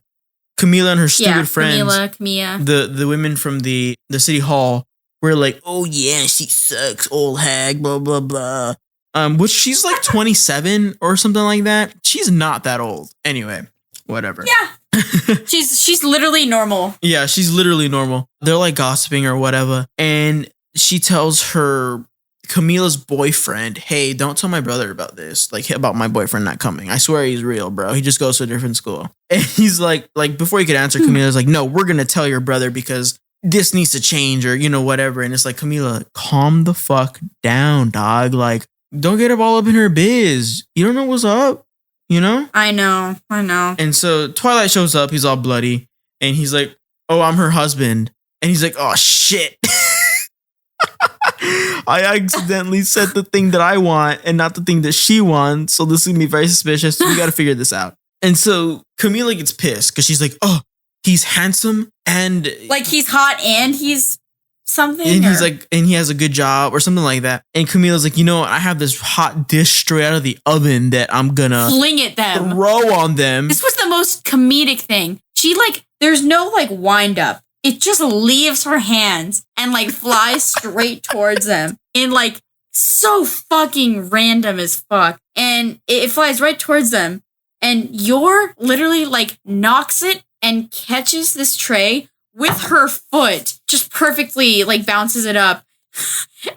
Camila and her stupid friends. Camilla. The women from the city hall were like, oh yeah, she sucks, old hag, blah blah blah. Which she's like 27 or something like that. She's not that old. Anyway, whatever. Yeah. she's literally normal. Yeah, she's literally normal. They're like gossiping or whatever. And she tells her Camila's boyfriend, hey, don't tell my brother about this, like about my boyfriend not coming. I swear he's real, bro. He just goes to a different school. And he's like before he could answer, Camila's like, no, we're going to tell your brother because this needs to change or, whatever. And it's like, Camila, calm the fuck down, dog. Like, don't get all up in her biz. You don't know what's up, I know. And so Twilight shows up. He's all bloody. And he's like, oh, I'm her husband. And he's like, oh, shit. I accidentally said the thing that I want and not the thing that she wants. So this is going to be very suspicious. We got to figure this out. And so Camila gets pissed because she's like, oh, he's handsome and... Like he's hot and he's something? And he's like, and he has a good job or something like that. And Camila's like, I have this hot dish straight out of the oven that I'm going to... Fling at them. Throw on them. This was the most comedic thing. She there's no wind up. It just leaves her hands and flies straight towards them in so fucking random as fuck. And it flies right towards them. And Yor literally like knocks it and catches this tray with her foot, just perfectly like bounces it up.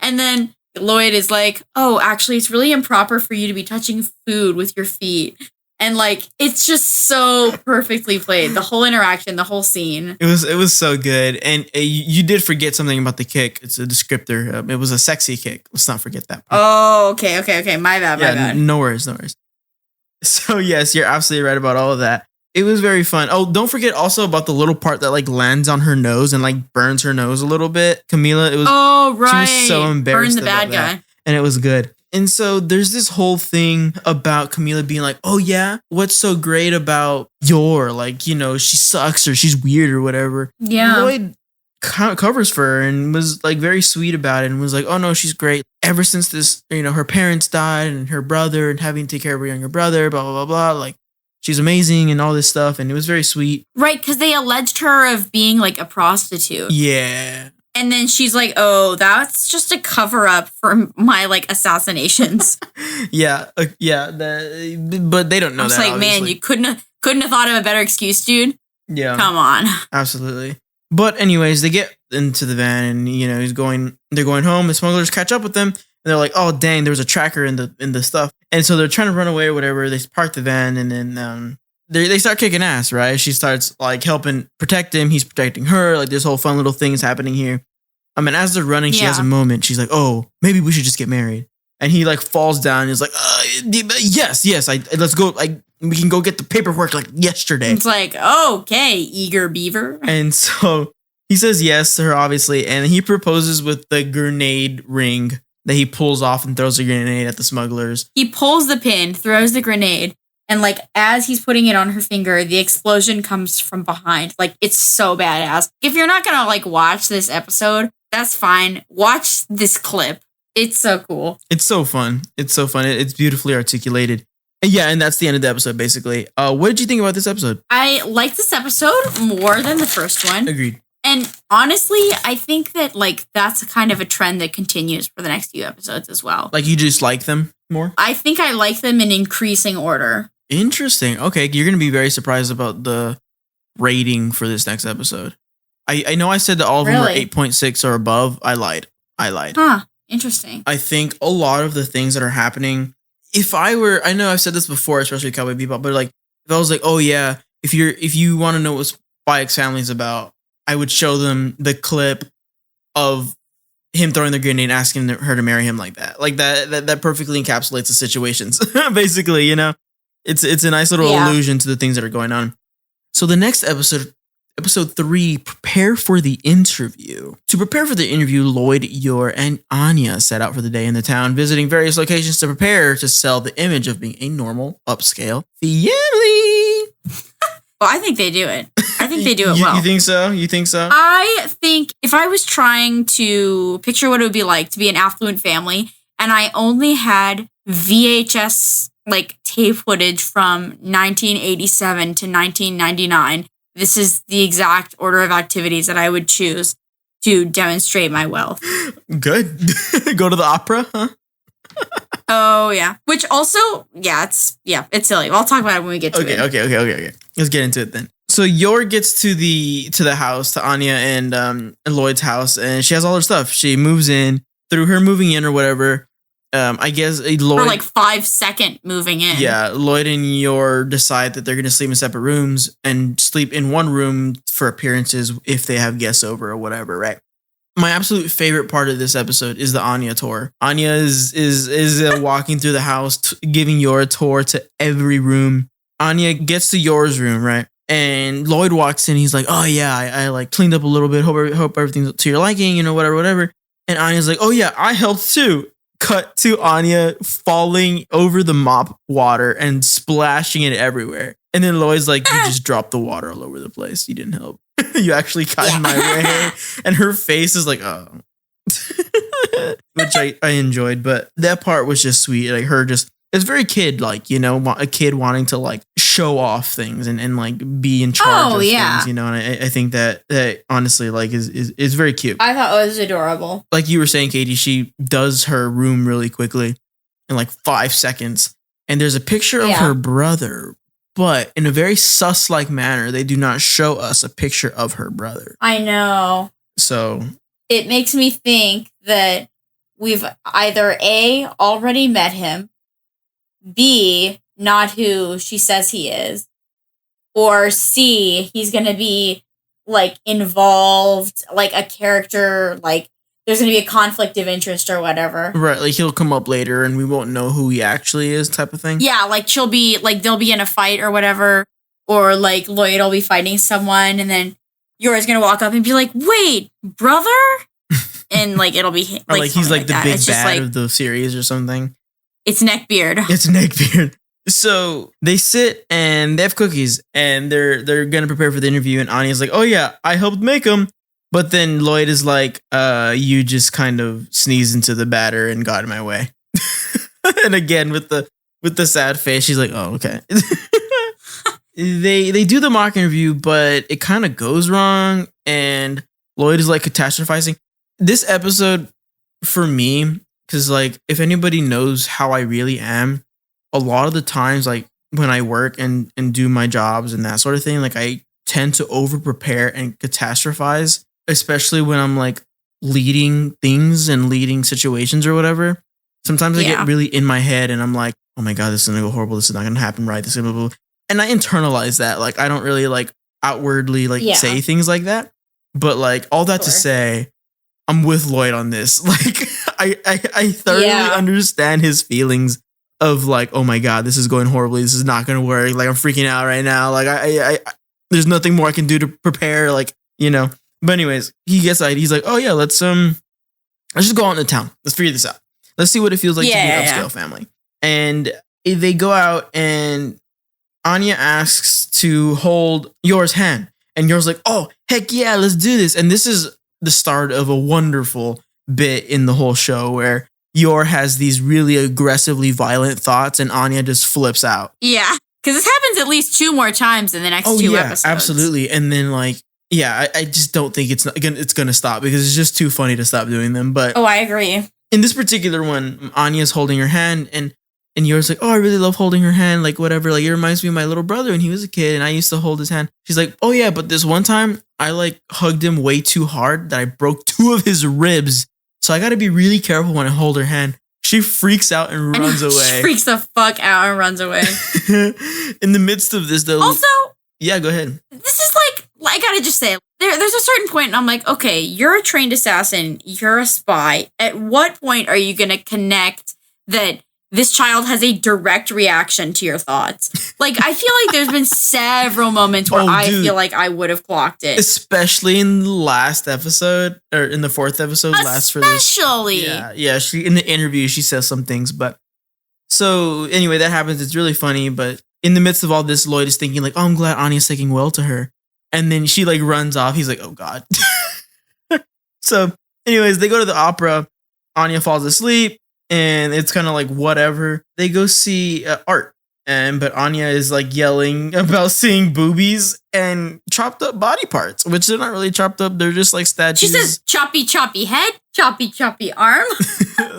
And then Lloyd is like, oh, actually, it's really improper for you to be touching food with your feet. And like, it's just so perfectly played. The whole interaction, the whole scene. It was so good. And you did forget something about the kick. It's a descriptor. It was a sexy kick. Let's not forget that part. Oh, okay. My bad. No worries. So yes, you're absolutely right about all of that. It was very fun. Oh, don't forget also about the little part that like lands on her nose and like burns her nose a little bit. Camila, it was. Oh, right. She was so embarrassed. Burn the bad guy. And it was good. And so there's this whole thing about Camila being like, oh yeah, what's so great about Yor? Like, you know, she sucks or she's weird or whatever. Yeah. Lloyd covers for her and was like very sweet about it and was like, oh no, she's great. Ever since this, you know, her parents died and her brother and having to take care of her younger brother, blah, blah, blah, blah. Like, she's amazing and all this stuff. And it was very sweet. Right, because they alleged her of being like a prostitute. Yeah. And then she's like, oh, that's just a cover up for my like assassinations. Yeah. But they don't know I was that. like, obviously. man, you couldn't have thought of a better excuse, dude. Yeah. Come on. Absolutely. But anyways, they get into the van and, you know, they're going home. The smugglers catch up with them. And they're like, oh, dang, there was a tracker in the stuff. And so they're trying to run away or whatever. They park the van and then they start kicking ass, right? She starts like helping protect him. He's protecting her. Like this whole fun little thing is happening here. I mean, as they're running, she has a moment. She's like, oh, maybe we should just get married. And he like falls down and is like, yes, let's go. Like, we can go get the paperwork like yesterday. It's like, okay, eager beaver. And so he says yes to her, obviously. And he proposes with the grenade ring that he pulls off and throws a grenade at the smugglers. He pulls the pin, throws the grenade. And like, as he's putting it on her finger, the explosion comes from behind. Like, it's so badass. If you're not going to like watch this episode, that's fine. Watch this clip. It's so cool. It's so fun. It's beautifully articulated. Yeah, and that's the end of the episode, basically. What did you think about this episode? I like this episode more than the first one. Agreed. And honestly, I think that like that's kind of a trend that continues for the next few episodes as well. Like you just like them more? I think I like them in increasing order. Interesting. Okay, you're going to be very surprised about the rating for this next episode. I know I said that all of them were 8.6 or above. I lied. Huh. Interesting. I think a lot of the things that are happening, I know I've said this before, especially Cowboy Bebop, but like, if I was like, oh yeah, if you want to know what Spy X Family is about, I would show them the clip of him throwing the grenade and asking her to marry him like that. Like that perfectly encapsulates the situations. Basically, you know, it's a nice little allusion to the things that are going on. So the next episode 3, prepare for the interview. To prepare for the interview, Lloyd, Yor, and Anya set out for the day in the town, visiting various locations to prepare to sell the image of being a normal, upscale family. Well, I think they do it. I think they do it well. You think so? I think if I was trying to picture what it would be like to be an affluent family, and I only had VHS like tape footage from 1987 to 1999, this is the exact order of activities that I would choose to demonstrate my wealth. Good. Go to the opera, huh? Oh, yeah. Which also, it's silly. I'll talk about it when we get to it. Okay. Let's get into it then. So Yor gets to the house, to Anya and Lloyd's house, and she has all her stuff. She moves in. Through her moving in or whatever, I guess Lloyd... For like 5-second moving in. Yeah, Lloyd and Yor decide that they're going to sleep in separate rooms and sleep in one room for appearances if they have guests over or whatever, right? My absolute favorite part of this episode is the Anya tour. Anya is walking through the house, giving Yor a tour to every room. Anya gets to Yor's room, right? And Lloyd walks in. He's like, oh yeah, I like cleaned up a little bit. Hope everything's to your liking, you know, whatever. And Anya's like, oh yeah, I helped too. Cut to Anya falling over the mop water and splashing it everywhere. And then Lloyd's like, you just dropped the water all over the place. You didn't help. You actually got in my way. And her face is like, oh. Which I enjoyed. But that part was just sweet. Like her just, it's very kid-like, you know, a kid wanting to like show off things and like be in charge of things, you know. And I think that honestly like is very cute. I thought it was adorable. Like you were saying, Katie, she does her room really quickly in like 5 seconds. And there's a picture of her brother but in a very sus-like manner, they do not show us a picture of her brother. I know. So it makes me think that we've either A, already met him, B, not who she says he is, or C, he's going to be like involved, like a character, like there's going to be a conflict of interest or whatever. Right, like he'll come up later and we won't know who he actually is type of thing. Yeah, like she'll be, like they'll be in a fight or whatever, or like Lloyd will be fighting someone and then Yor's going to walk up and be like, wait, brother? And like it'll be or like he's like the that. big It's bad just, like, of the series or something. It's Neckbeard. It's Neckbeard. So they sit and they have cookies and they're gonna prepare for the interview and Anya's like, oh yeah, I helped make them. But then Lloyd is like, you just kind of sneezed into the batter and got in my way. And again with the sad face, she's like, oh, okay. They do the mock interview, but it kind of goes wrong and Lloyd is like catastrophizing. This episode for me, because like if anybody knows how I really am, a lot of the times like when I work and do my jobs and that sort of thing, like I tend to over prepare and catastrophize, especially when I'm like leading things and leading situations or whatever. Sometimes I get really in my head and I'm like, oh my God, this is gonna go horrible. This is not gonna happen right. This is gonna blah, blah. And I internalize that. Like I don't really like outwardly like say things like that. But like all that to say, I'm with Lloyd on this. Like I thoroughly understand his feelings of like, oh my God, this is going horribly. This is not going to work. Like I'm freaking out right now. Like I there's nothing more I can do to prepare. Like, you know, but anyways, he's like, oh yeah, let's just go out into town. Let's figure this out. Let's see what it feels like to be an upscale family. And they go out and Anya asks to hold Yor's hand. And Yor's like, oh, heck yeah, let's do this. And this is the start of a wonderful bit in the whole show where Yor has these really aggressively violent thoughts and Anya just flips out. Yeah, because this happens at least 2 more times in the next 2 episodes. Absolutely. And then like, yeah, I just don't think it's going to stop because it's just too funny to stop doing them. But I agree. In this particular one, Anya's holding her hand and Yor's like, oh, I really love holding her hand. Like, whatever. Like, it reminds me of my little brother when he was a kid and I used to hold his hand. She's like, oh, yeah, but this one time I like hugged him way too hard that I broke 2 of his ribs. So I got to be really careful when I hold her hand. She freaks out and runs away. She freaks the fuck out and runs away. In the midst of this, though. Also, yeah, go ahead. This is like I got to just say, there's a certain point and I'm like, okay, you're a trained assassin. You're a spy. At what point are you going to connect that this child has a direct reaction to your thoughts? Like, I feel like there's been several moments where I feel like I would have clocked it. Especially in the last episode, or in the 4th episode, last for this. Especially. Yeah. She in the interview, she says some things, but so anyway, that happens. It's really funny, but in the midst of all this, Lloyd is thinking like, oh, I'm glad Anya's taking well to her. And then she like runs off. He's like, oh God. So anyways, they go to the opera. Anya falls asleep. And it's kind of like whatever. They go see art, but Anya is like yelling about seeing boobies and chopped up body parts, which they're not really chopped up. They're just like statues. She says choppy choppy head, choppy choppy arm.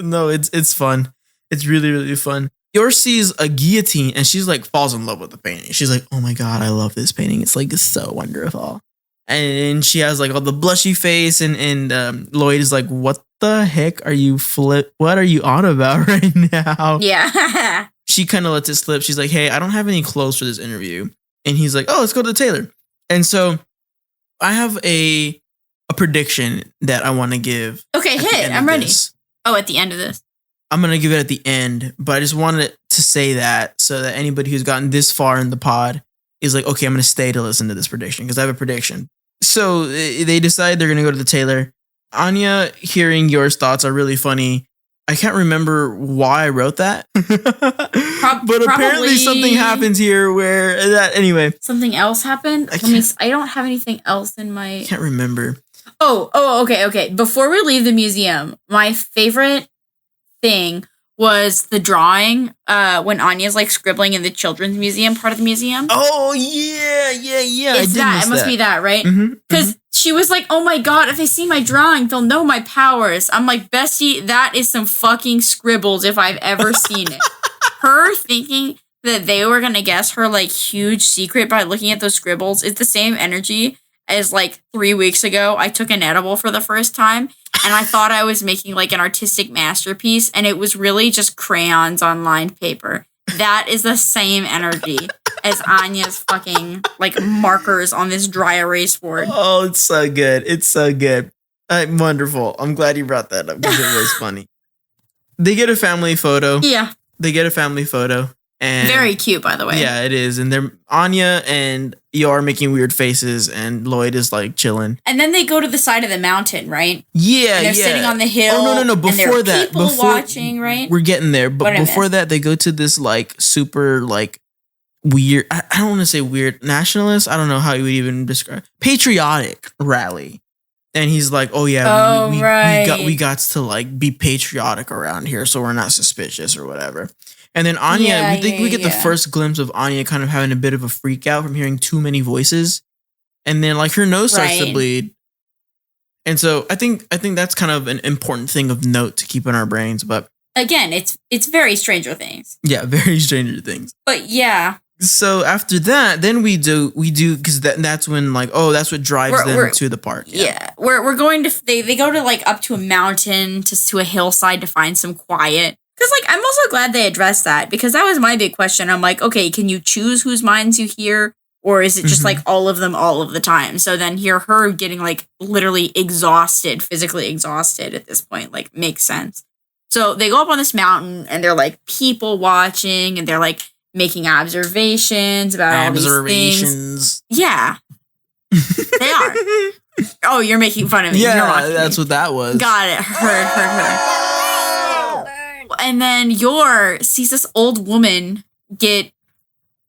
No, it's fun. It's really really fun. Yor sees a guillotine and she's like falls in love with the painting. She's like, oh my God, I love this painting. It's like so wonderful. And she has like all the blushy face and Lloyd is like, what the heck are you what are you on about right now? Yeah. She kind of lets it slip. She's like, hey, I don't have any clothes for this interview. And he's like, oh, let's go to the tailor. And so I have a prediction that I want to give. Okay, hit. I'm ready. Oh, at the end of this. I'm going to give it at the end, but I just wanted to say that so that anybody who's gotten this far in the pod is like, okay, I'm going to stay to listen to this prediction because I have a prediction. So they decide they're going to go to the tailor. Anya hearing Yor's thoughts are really funny. I can't remember why I wrote that. But apparently something happens here where that anyway. Something else happened? I don't have anything else in my... I can't remember. Okay. Before we leave the museum, my favorite thing was the drawing when Anya's like scribbling in the children's museum part of the museum. Oh yeah. It's that. It must be that, right? Because she was like, oh my God, if they see my drawing, they'll know my powers. I'm like, Bestie, that is some fucking scribbles if I've ever seen it. Her thinking that they were gonna guess her like huge secret by looking at those scribbles is the same energy as like 3 weeks ago. I took an edible for the first time and I thought I was making like an artistic masterpiece, and it was really just crayons on lined paper. That is the same energy as Anya's fucking like markers on this dry erase board. Oh, it's so good. It's so good. Wonderful. I'm glad you brought that up because it was funny. They get a family photo. Yeah. They get a family photo. And very cute, by the way. Yeah, it is. And they're Anya and Eeyore making weird faces, and Lloyd is like chilling. And then they go to the side of the mountain, right? Yeah, and they're sitting on the hill. Oh no! Before that, people watching, right? We're getting there, but before that, they go to this like super like weird. I don't want to say weird nationalist. I don't know how you would even describe patriotic rally. And he's like, "Oh yeah, we got to like be patriotic around here, so we're not suspicious or whatever." And then Anya, we get the first glimpse of Anya kind of having a bit of a freak out from hearing too many voices, and then like her nose starts to bleed. And so I think that's kind of an important thing of note to keep in our brains. But again, it's very Stranger Things. Yeah, very Stranger Things. But yeah. So after that, then we do because that's when like that's what drives them to the park. Yeah, we're going to they go to like up to a mountain to a hillside to find some quiet. Because, like, I'm also glad they addressed that, because that was my big question. I'm like, okay, can you choose whose minds you hear? Or is it just, like, all of them all of the time? So then hear her getting, like, literally exhausted, physically exhausted at this point, like, makes sense. So they go up on this mountain, and they're, like, people watching, and they're, like, making observations about all these things. Yeah. They are. Oh, you're making fun of me. Yeah, that's what that was. Got it. Heard. And then Yor sees this old woman get,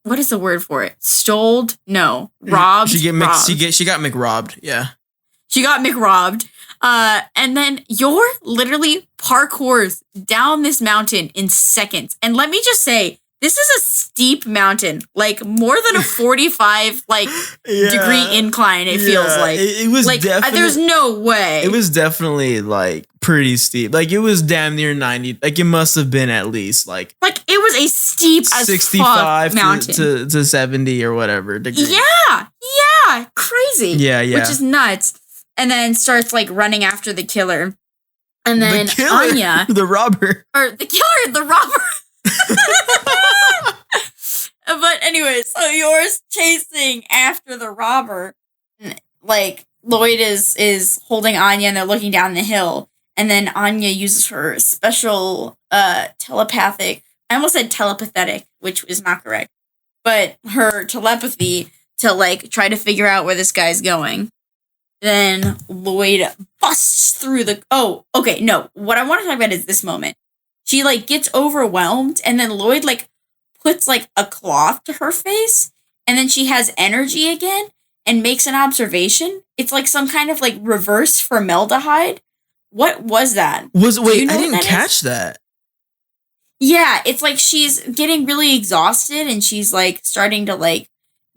what is the word for it? Stoled? No. Robbed? She got McRobbed. Yeah. She got McRobbed. And then Yor literally parkours down this mountain in seconds. And let me just say, this is a steep mountain, like more than a 45 degree incline. It feels like it was like there's no way. It was definitely like pretty steep. Like it was damn near 90. Like it must have been at least like it was a steep as 65 fuck mountain to 70 or whatever degrees. Yeah, crazy. Yeah, which is nuts. And then starts like running after the killer. And then the killer, Anya, the robber, or the killer, the robber. But anyway, so Yor's chasing after the robber. Like Lloyd is holding Anya and they're looking down the hill. And then Anya uses her special telepathic, I almost said telepathetic, which is not correct, but her telepathy to like try to figure out where this guy's going. Then Lloyd busts through what I want to talk about is this moment. She like gets overwhelmed, and then Lloyd like puts like a cloth to her face, and then she has energy again and makes an observation. It's like some kind of like reverse formaldehyde. What was that? I didn't catch that. Yeah, it's like she's getting really exhausted and she's like starting to like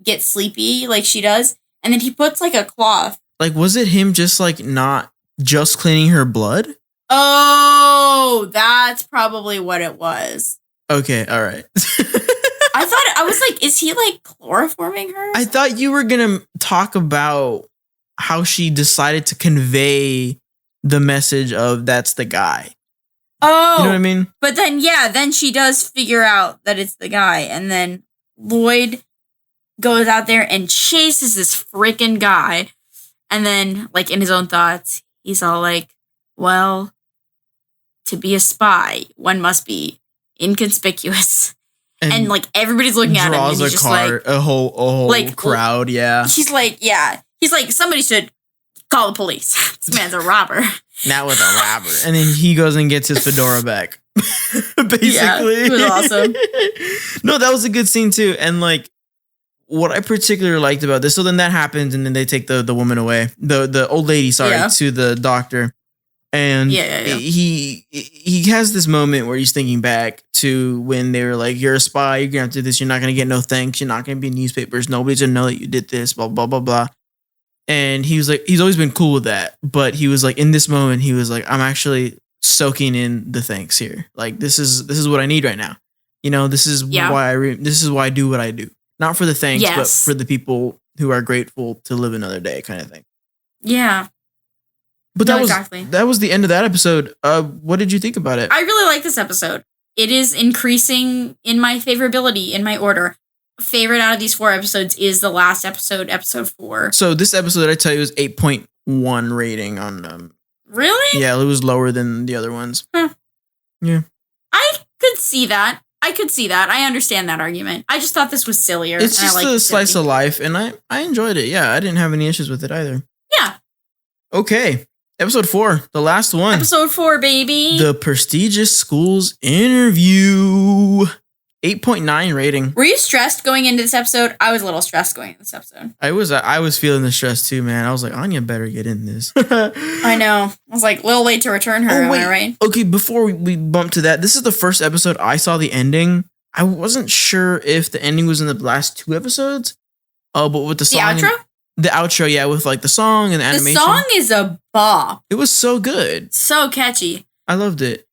get sleepy like she does. And then he puts like a cloth. Like, was it him just like not just cleaning her blood? Oh, that's probably what it was. Okay, all right. I was like, is he like chloroforming her? I thought you were going to talk about how she decided to convey the message of that's the guy. Oh. You know what I mean? But then, then she does figure out that it's the guy. And then Lloyd goes out there and chases this freaking guy. And then, like, in his own thoughts, he's all like, well, to be a spy, one must be inconspicuous. And like, everybody's looking at him. And he's just like, a whole like, crowd, yeah. He's like, He's like, somebody should call the police. This man's a robber. Not with a robber. And then he goes and gets his fedora back. Basically. Yeah, it was awesome. No, that was a good scene too. And like, what I particularly liked about this, so then that happens and then they take the woman away. The old lady, to the doctor. And he has this moment where he's thinking back to when they were like, you're a spy, you're going to do this, you're not going to get no thanks, you're not going to be in newspapers, nobody's going to know that you did this, blah, blah, blah, blah. And he was like, he's always been cool with that. But he was like, in this moment, he was like, I'm actually soaking in the thanks here. Like, this is what I need right now. This is why this is why I do what I do. Not for the thanks, but for the people who are grateful to live another day, kind of thing. Yeah. But that was the end of that episode. What did you think about it? I really like this episode. It is increasing in my favorability in my order. Favorite out of these 4 episodes is the last episode, episode 4. So this episode, I tell you, is 8.1 rating on. Really? Yeah, it was lower than the other ones. Huh. Yeah. I could see that. I understand that argument. I just thought this was sillier. It's just a slice of life, and I enjoyed it. Yeah, I didn't have any issues with it either. Yeah. Okay. Episode 4, the last one. Episode 4, baby. The prestigious schools interview. 8.9 rating. Were you stressed going into this episode? I was a little stressed going into this episode. I was feeling the stress too, man. I was like, Anya better get in this. I know. I was like, a little late to return her, am I right? Okay, before we bump to that, this is the first episode I saw the ending. I wasn't sure if the ending was in the last 2 episodes. But with the song. The outro? The outro, yeah, with like the song and the animation. The song is a bop. It was so good. So catchy. I loved it.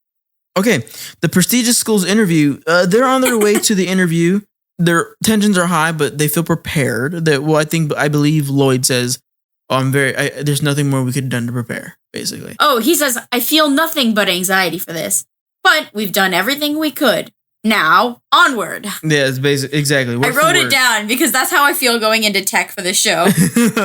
Okay, the prestigious schools interview. They're on their way to the interview. Their tensions are high, but they feel prepared. I believe Lloyd says, "Oh, there's nothing more we could have done to prepare." Basically. Oh, he says, "I feel nothing but anxiety for this, but we've done everything we could. Now, onward." Yeah, it's exactly. I wrote it down because that's how I feel going into tech for this show.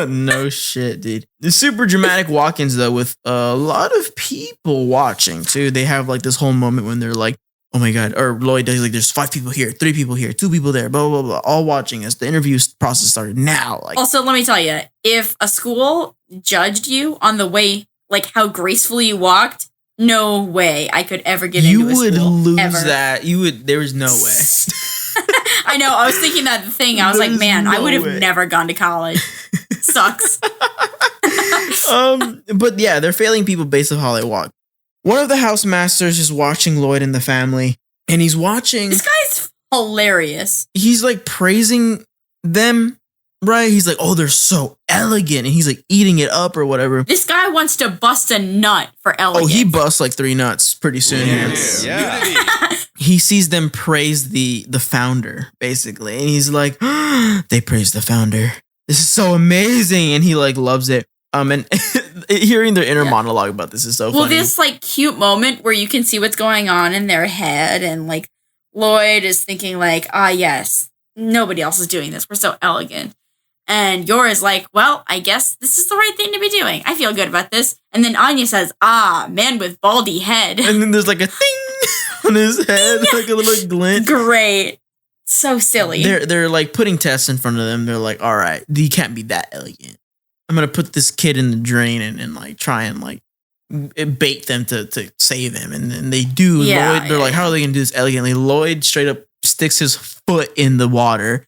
No shit, dude. The super dramatic walk-ins, though, with a lot of people watching, too. They have, like, this whole moment when they're like, oh, my God. Or Lloyd does, like, there's 5 people here, 3 people here, 2 people there, blah, blah, blah, all watching as the interview process started now. Like, also, let me tell you, if a school judged you on the way, like, how gracefully you walked, no way I could ever get into a school. You would lose ever. that. There was no way. I know. I was thinking that thing. I was like, man, I would have never gone to college. Sucks. But yeah, they're failing people based on how they walk. One of the housemasters is watching Lloyd and the family, and he's watching. This guy's hilarious. He's like praising them. Right? He's like, oh, they're so elegant. And he's like eating it up or whatever. This guy wants to bust a nut for elegance. Oh, he busts like 3 nuts pretty soon. Yeah. He sees them praise the founder, basically. And he's like, they praise the founder. This is so amazing. And he like loves it. And hearing their inner monologue about this is so funny. Well, this like cute moment where you can see what's going on in their head. And like Lloyd is thinking like, yes, nobody else is doing this. We're so elegant. And Yora's like, well, I guess this is the right thing to be doing. I feel good about this. And then Anya says, man with baldy head. And then there's like a thing on his head, like a little glint. Great. So silly. They're like putting tests in front of them. They're like, all right, you can't be that elegant. I'm going to put this kid in the drain and like try and like bait them to save him. And then they do. Lloyd, they're like, how are they going to do this elegantly? Lloyd straight up sticks his foot in the water,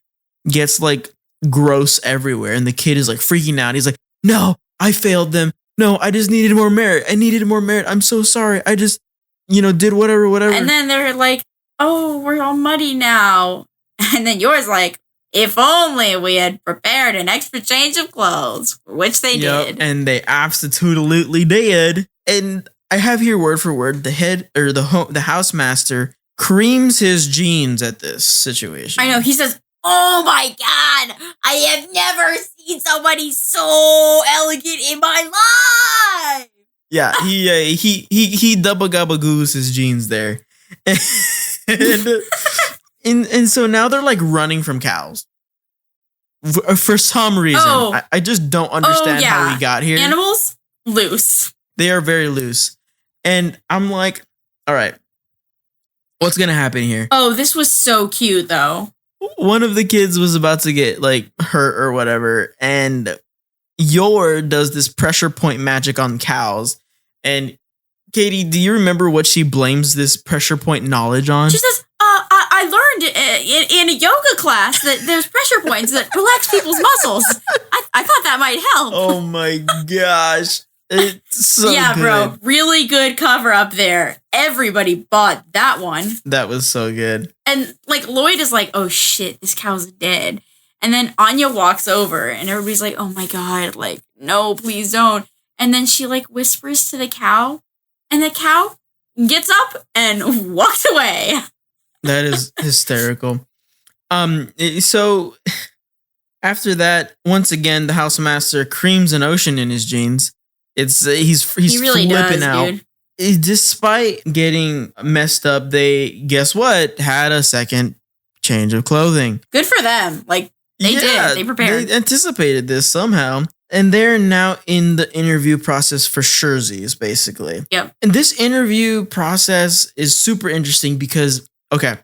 gets like gross everywhere, and the kid is like freaking out. He's like, no, I failed them. No, I just needed more merit. I'm so sorry. I just, did whatever. And then they're like, oh, we're all muddy now. And then yours like, if only we had prepared an extra change of clothes, which they did. And they absolutely did. And I have here word for word, the head or the housemaster creams his jeans at this situation. I know. He says, oh my God, I have never seen somebody so elegant in my life. Yeah, he double gabagoos his jeans there. And so now they're like running from cows. For some reason. I just don't understand how we got here. Animals, loose. They are very loose. And I'm like, all right, what's going to happen here? Oh, this was so cute though. One of the kids was about to get like hurt or whatever, and Yor does this pressure point magic on cows. And Katie, do you remember what she blames this pressure point knowledge on? She says, I learned in a yoga class that there's pressure points that relax people's muscles. I thought that might help. Oh my gosh. It's so good. Bro, really good cover up there. Everybody bought that one. That was so good. And like Lloyd is like, oh shit, this cow's dead. And then Anya walks over and everybody's like, oh my God, like, no, please don't. And then she like whispers to the cow and the cow gets up and walks away. That is hysterical. So after that, once again, the housemaster creams an ocean in his jeans. He's He really flipping does, out. dude. Despite getting messed up, they guess what? Had a second change of clothing. Good for them. Like they did. They prepared. They anticipated this somehow. And they're now in the interview process for Scherzies, basically. Yep. And this interview process is super interesting because, okay,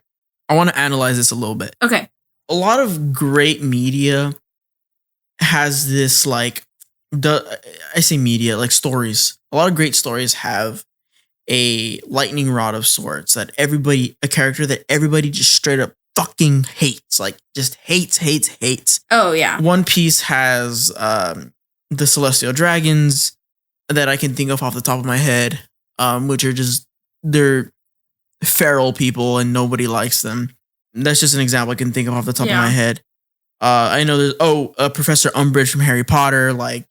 I want to analyze this a little bit. Okay. A lot of great media has this, like, I say media, like stories. A lot of great stories have a lightning rod of sorts that a character that everybody just straight up fucking hates. Like, just hates. Oh, yeah. One Piece has the Celestial Dragons that I can think of off the top of my head, which are they're feral people and nobody likes them. That's just an example I can think of off the top of my head. I know there's Professor Umbridge from Harry Potter. Like,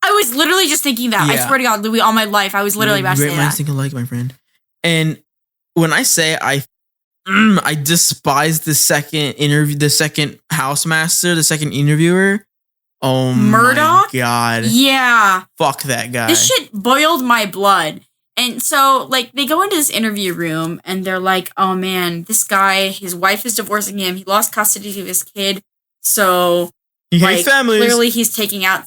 I was literally just thinking that. Yeah. I swear to God, Louis, all my life, I was literally about to say great minds that. think alike, my friend. And when I say I despise the second housemaster, the second interviewer. Oh Murdoch? my God. Yeah. Fuck that guy. This shit boiled my blood. And so, like, they go into this interview room and they're like, oh man, this guy, his wife is divorcing him. He lost custody of his kid. So, He hates families. Clearly he's taking out,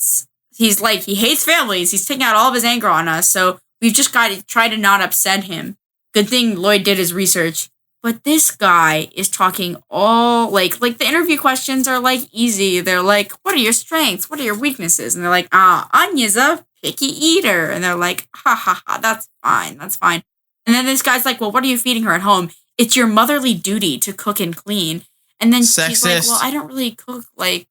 he hates families. He's taking out all of his anger on us. So we've just got to try to not upset him. Good thing Lloyd did his research. But this guy is talking all, like the interview questions are, like, easy. They're like, what are your strengths? What are your weaknesses? And they're like, Anya's a picky eater. And they're like, ha, that's fine. And then this guy's like, well, what are you feeding her at home? It's your motherly duty to cook and clean. And then she's like, well, I don't really cook, like,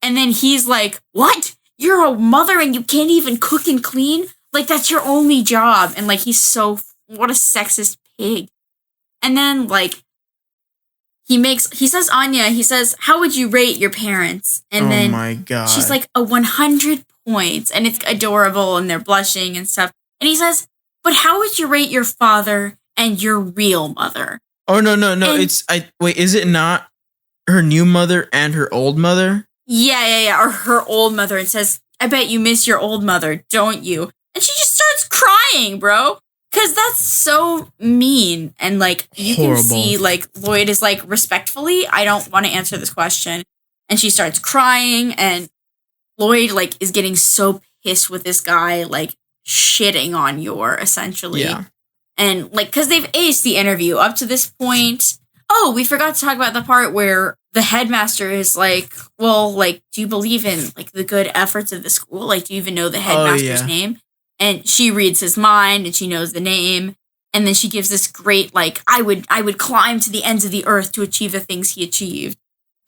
and then he's like, what? You're a mother and you can't even cook and clean? Like, that's your only job. And, like, what a sexist pig. And then, like, he says, Anya, how would you rate your parents? And then my God. She's like, a 100 points. And it's adorable and they're blushing and stuff. And he says, but how would you rate your father and your real mother? Oh, no. Wait, is it not her new mother and her old mother? Yeah. Or her old mother. And says, I bet you miss your old mother, don't you? And she just starts crying, bro. Because that's so mean. And, like, you Horrible. can see, like, Lloyd is like, respectfully, I don't want to answer this question. And she starts crying. And Lloyd, like, is getting so pissed with this guy, like, shitting on Yor, essentially. Yeah. And, like, because they've aced the interview up to this point. Oh, we forgot to talk about the part where the headmaster is like, well, like, do you believe in, like, the good efforts of the school? Like, do you even know the headmaster's name? And she reads his mind and she knows the name. And then she gives this great, like, I would climb to the ends of the earth to achieve the things he achieved.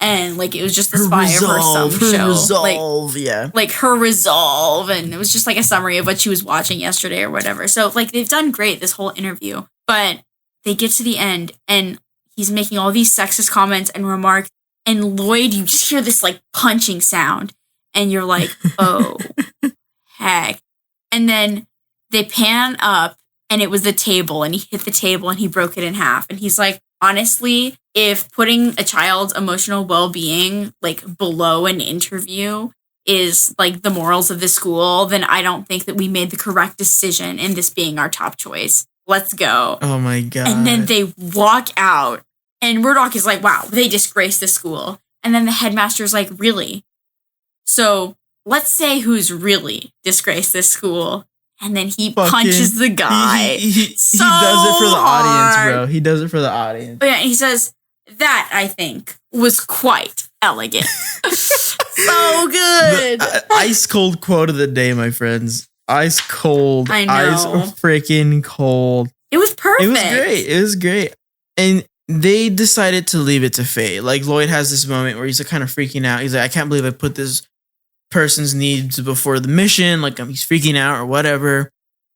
And, like, it was just the spy of her some show. Resolve, yeah. Like, her resolve. And it was just, like, a summary of what she was watching yesterday or whatever. So, like, they've done great this whole interview. But they get to the end and he's making all these sexist comments and remarks. And Lloyd, you just hear this, like, punching sound. And you're like, oh, heck. And then they pan up and it was the table and he hit the table and he broke it in half. And he's like, honestly, if putting a child's emotional well-being, like, below an interview is, like, the morals of the school, then I don't think that we made the correct decision in this being our top choice. Let's go. Oh my God. And then they walk out and Murdoch is like, wow, they disgraced the school. And then the headmaster's like, really? So let's say who's really disgraced this school. And then he punches the guy. He so does it for the audience, hard. bro. He does it for the audience. But yeah, he says, that, I think, was quite elegant. So good. Ice cold quote of the day, my friends. Ice cold. I know. Ice freaking cold. It was perfect. It was great. And they decided to leave it to fate. Like, Lloyd has this moment where he's, like, kind of freaking out. He's like, I can't believe I put this person's needs before the mission. Like, he's freaking out or whatever.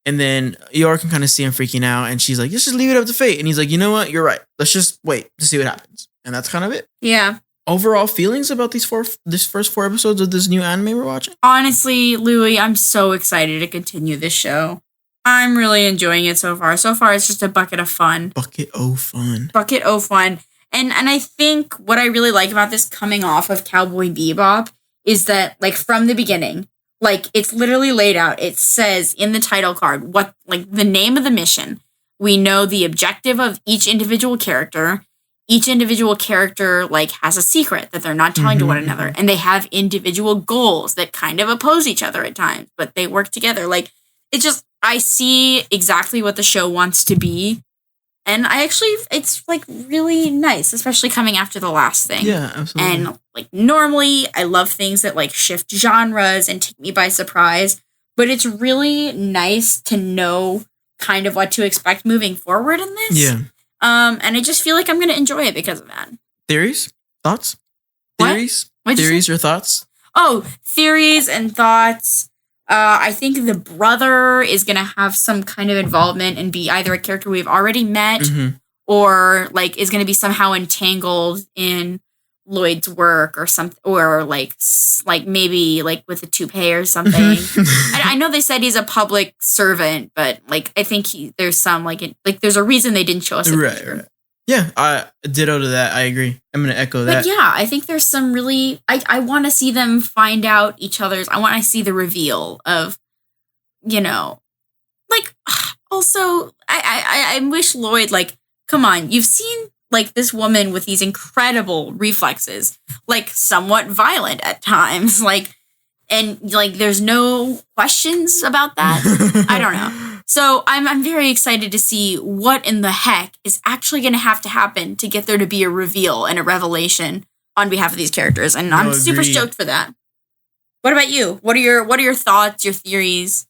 And then Yor can kind of see him freaking out. And she's like, let's just leave it up to fate. And he's like, you know what? You're right. Let's just wait to see what happens. And that's kind of it. Yeah. Overall feelings about this first 4 episodes of this new anime we're watching? Honestly, Louis, I'm so excited to continue this show. I'm really enjoying it so far. So far, it's just a bucket of fun. Bucket o' fun. Bucket o' fun. And I think what I really like about this coming off of Cowboy Bebop is that, like, from the beginning, like, it's literally laid out. It says in the title card what, like, the name of the mission. We know the objective of each individual character. Each individual character, like, has a secret that they're not telling to one another. And they have individual goals that kind of oppose each other at times, but they work together. Like, it's just, I see exactly what the show wants to be. And it's like really nice, especially coming after the last thing. Yeah, absolutely. And like normally I love things that like shift genres and take me by surprise, but it's really nice to know kind of what to expect moving forward in this. Yeah. And I just feel like I'm going to enjoy it because of that. Theories? Thoughts? What? Theories? What'd you Theories say? or thoughts? Oh, theories and thoughts. I think the brother is going to have some kind of involvement and be either a character we've already met or like is going to be somehow entangled in Lloyd's work or something, or like maybe like with a toupee or something. I know they said he's a public servant, but like I think there's some like there's a reason they didn't show us a picture. Right. Yeah, I ditto to that. I agree. I'm going to echo that. But yeah, I think there's some really, I want to see them find out each other's, I want to see the reveal of, you know, like, also, I wish Lloyd, like, come on, you've seen, like, this woman with these incredible reflexes, like, somewhat violent at times, like, and, like, there's no questions about that. I don't know. So I'm very excited to see what in the heck is actually going to have to happen to get there to be a reveal and a revelation on behalf of these characters, and I'm super stoked for that. What about you? What are your thoughts, your theories,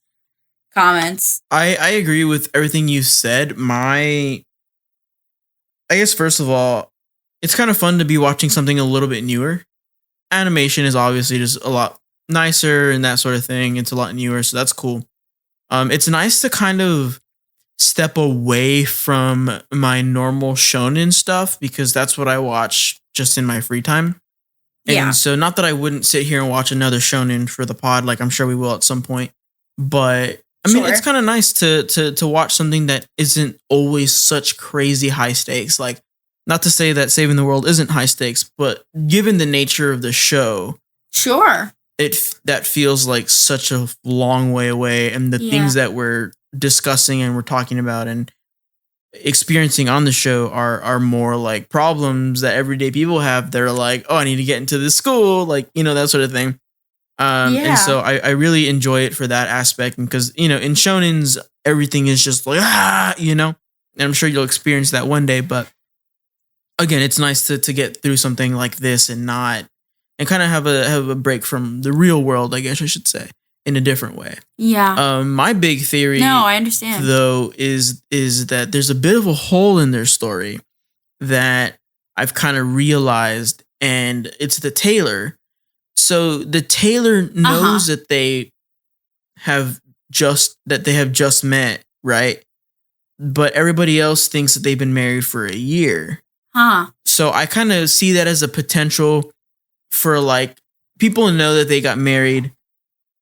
comments? I agree with everything you said. I guess first of all, it's kind of fun to be watching something a little bit newer. Animation is obviously just a lot nicer and that sort of thing. It's a lot newer, so that's cool. It's nice to kind of step away from my normal shonen stuff because that's what I watch just in my free time. And so not that I wouldn't sit here and watch another shonen for the pod, like I'm sure we will at some point. But I mean, it's kind of nice to watch something that isn't always such crazy high stakes. Like, not to say that Saving the World isn't high stakes, but given the nature of the show, that feels like such a long way away, and the things that we're discussing and we're talking about and experiencing on the show are more like problems that everyday people have. They're like, oh, I need to get into this school, like, you know, that sort of thing. And so I really enjoy it for that aspect, because, you know, in shonens, everything is just like, you know, and I'm sure you'll experience that one day. But again, it's nice to get through something like this and kind of have a break from the real world, I guess I should say, in a different way. Yeah. My big theory, I understand, though, is that there's a bit of a hole in their story that I've kind of realized, and it's the tailor. So the tailor knows that they have just met, right? But everybody else thinks that they've been married for a year. So I kind of see that as a potential for, like, people know that they got married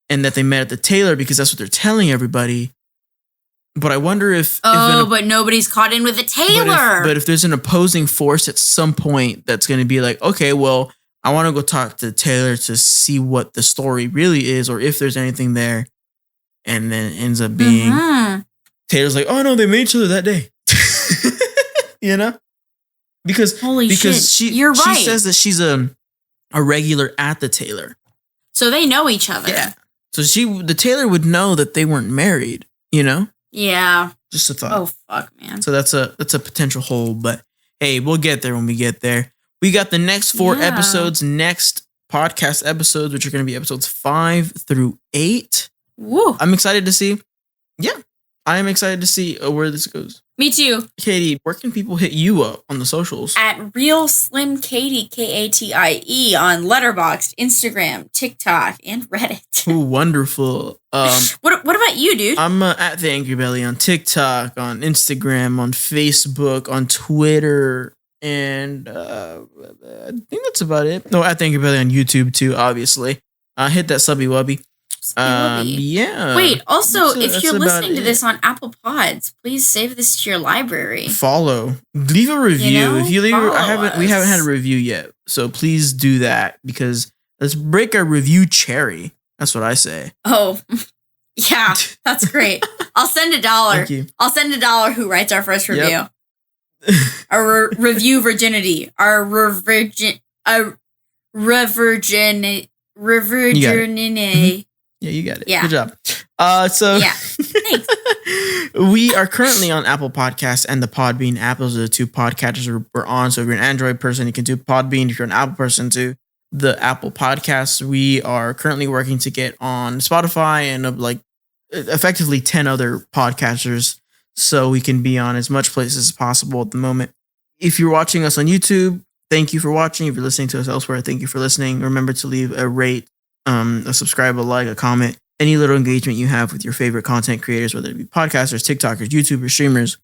and that they met at the tailor because that's what they're telling everybody. But I wonder if but nobody's caught in with the tailor. But if there's an opposing force at some point that's going to be like, okay, well, I want to go talk to Taylor to see what the story really is, or if there's anything there, and then it ends up being Taylor's like, oh no, they met each other that day. You know, because you're right. She says that she's a regular at the tailor, so they know each other. Yeah, so the tailor would know that they weren't married. You know. Yeah. Just a thought. Oh fuck, man. So that's a potential hole, but hey, we'll get there when we get there. We got the next 4 episodes, next podcast episodes, which are going to be episodes 5 through 8. Woo. I'm excited to see. Yeah, I am excited to see where this goes. Me too. Katie, where can people hit you up on the socials? At Real Slim Katie, Katie, on Letterboxd, Instagram, TikTok, and Reddit. Ooh, wonderful. What about you, dude? I'm at the Angry Belly on TikTok, on Instagram, on Facebook, on Twitter, and I think that's about it. No, at the Angry Belly on YouTube too, obviously. Hit that subby wubby. It will be. Yeah. Wait, also, if that's you're about listening to it. this on Apple Pods, please save this to your library. Follow, leave a review. You know, if you leave, follow we haven't had a us. review yet, so please do that because let's break our review cherry. That's what I say. Oh, yeah, that's great. I'll send $1. Thank you. I'll send $1 who writes our first review. Yep. Our review virginity. Our revirgin. Revirginity. Yeah, you got it. Yeah. Good job. So Yeah. Thanks. we are currently on Apple Podcasts and the Podbean app. Those are the two podcatchers we're on. So if you're an Android person, you can do Podbean. If you're an Apple person, do the Apple Podcasts. We are currently working to get on Spotify and like effectively 10 other podcasters, so we can be on as much places as possible at the moment. If you're watching us on YouTube, thank you for watching. If you're listening to us elsewhere, thank you for listening. Remember to leave a rate, a subscribe, a like, a comment, any little engagement you have with your favorite content creators, whether it be podcasters, TikTokers, YouTubers, streamers.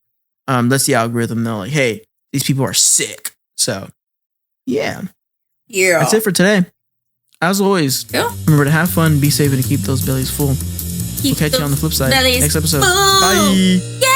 Lets the algorithm know, like, hey, these people are sick. So, yeah. That's it for today. As always, remember to have fun, be safe, and to keep those bellies full. We'll catch you on the flip side. Next episode. Bye. Yeah.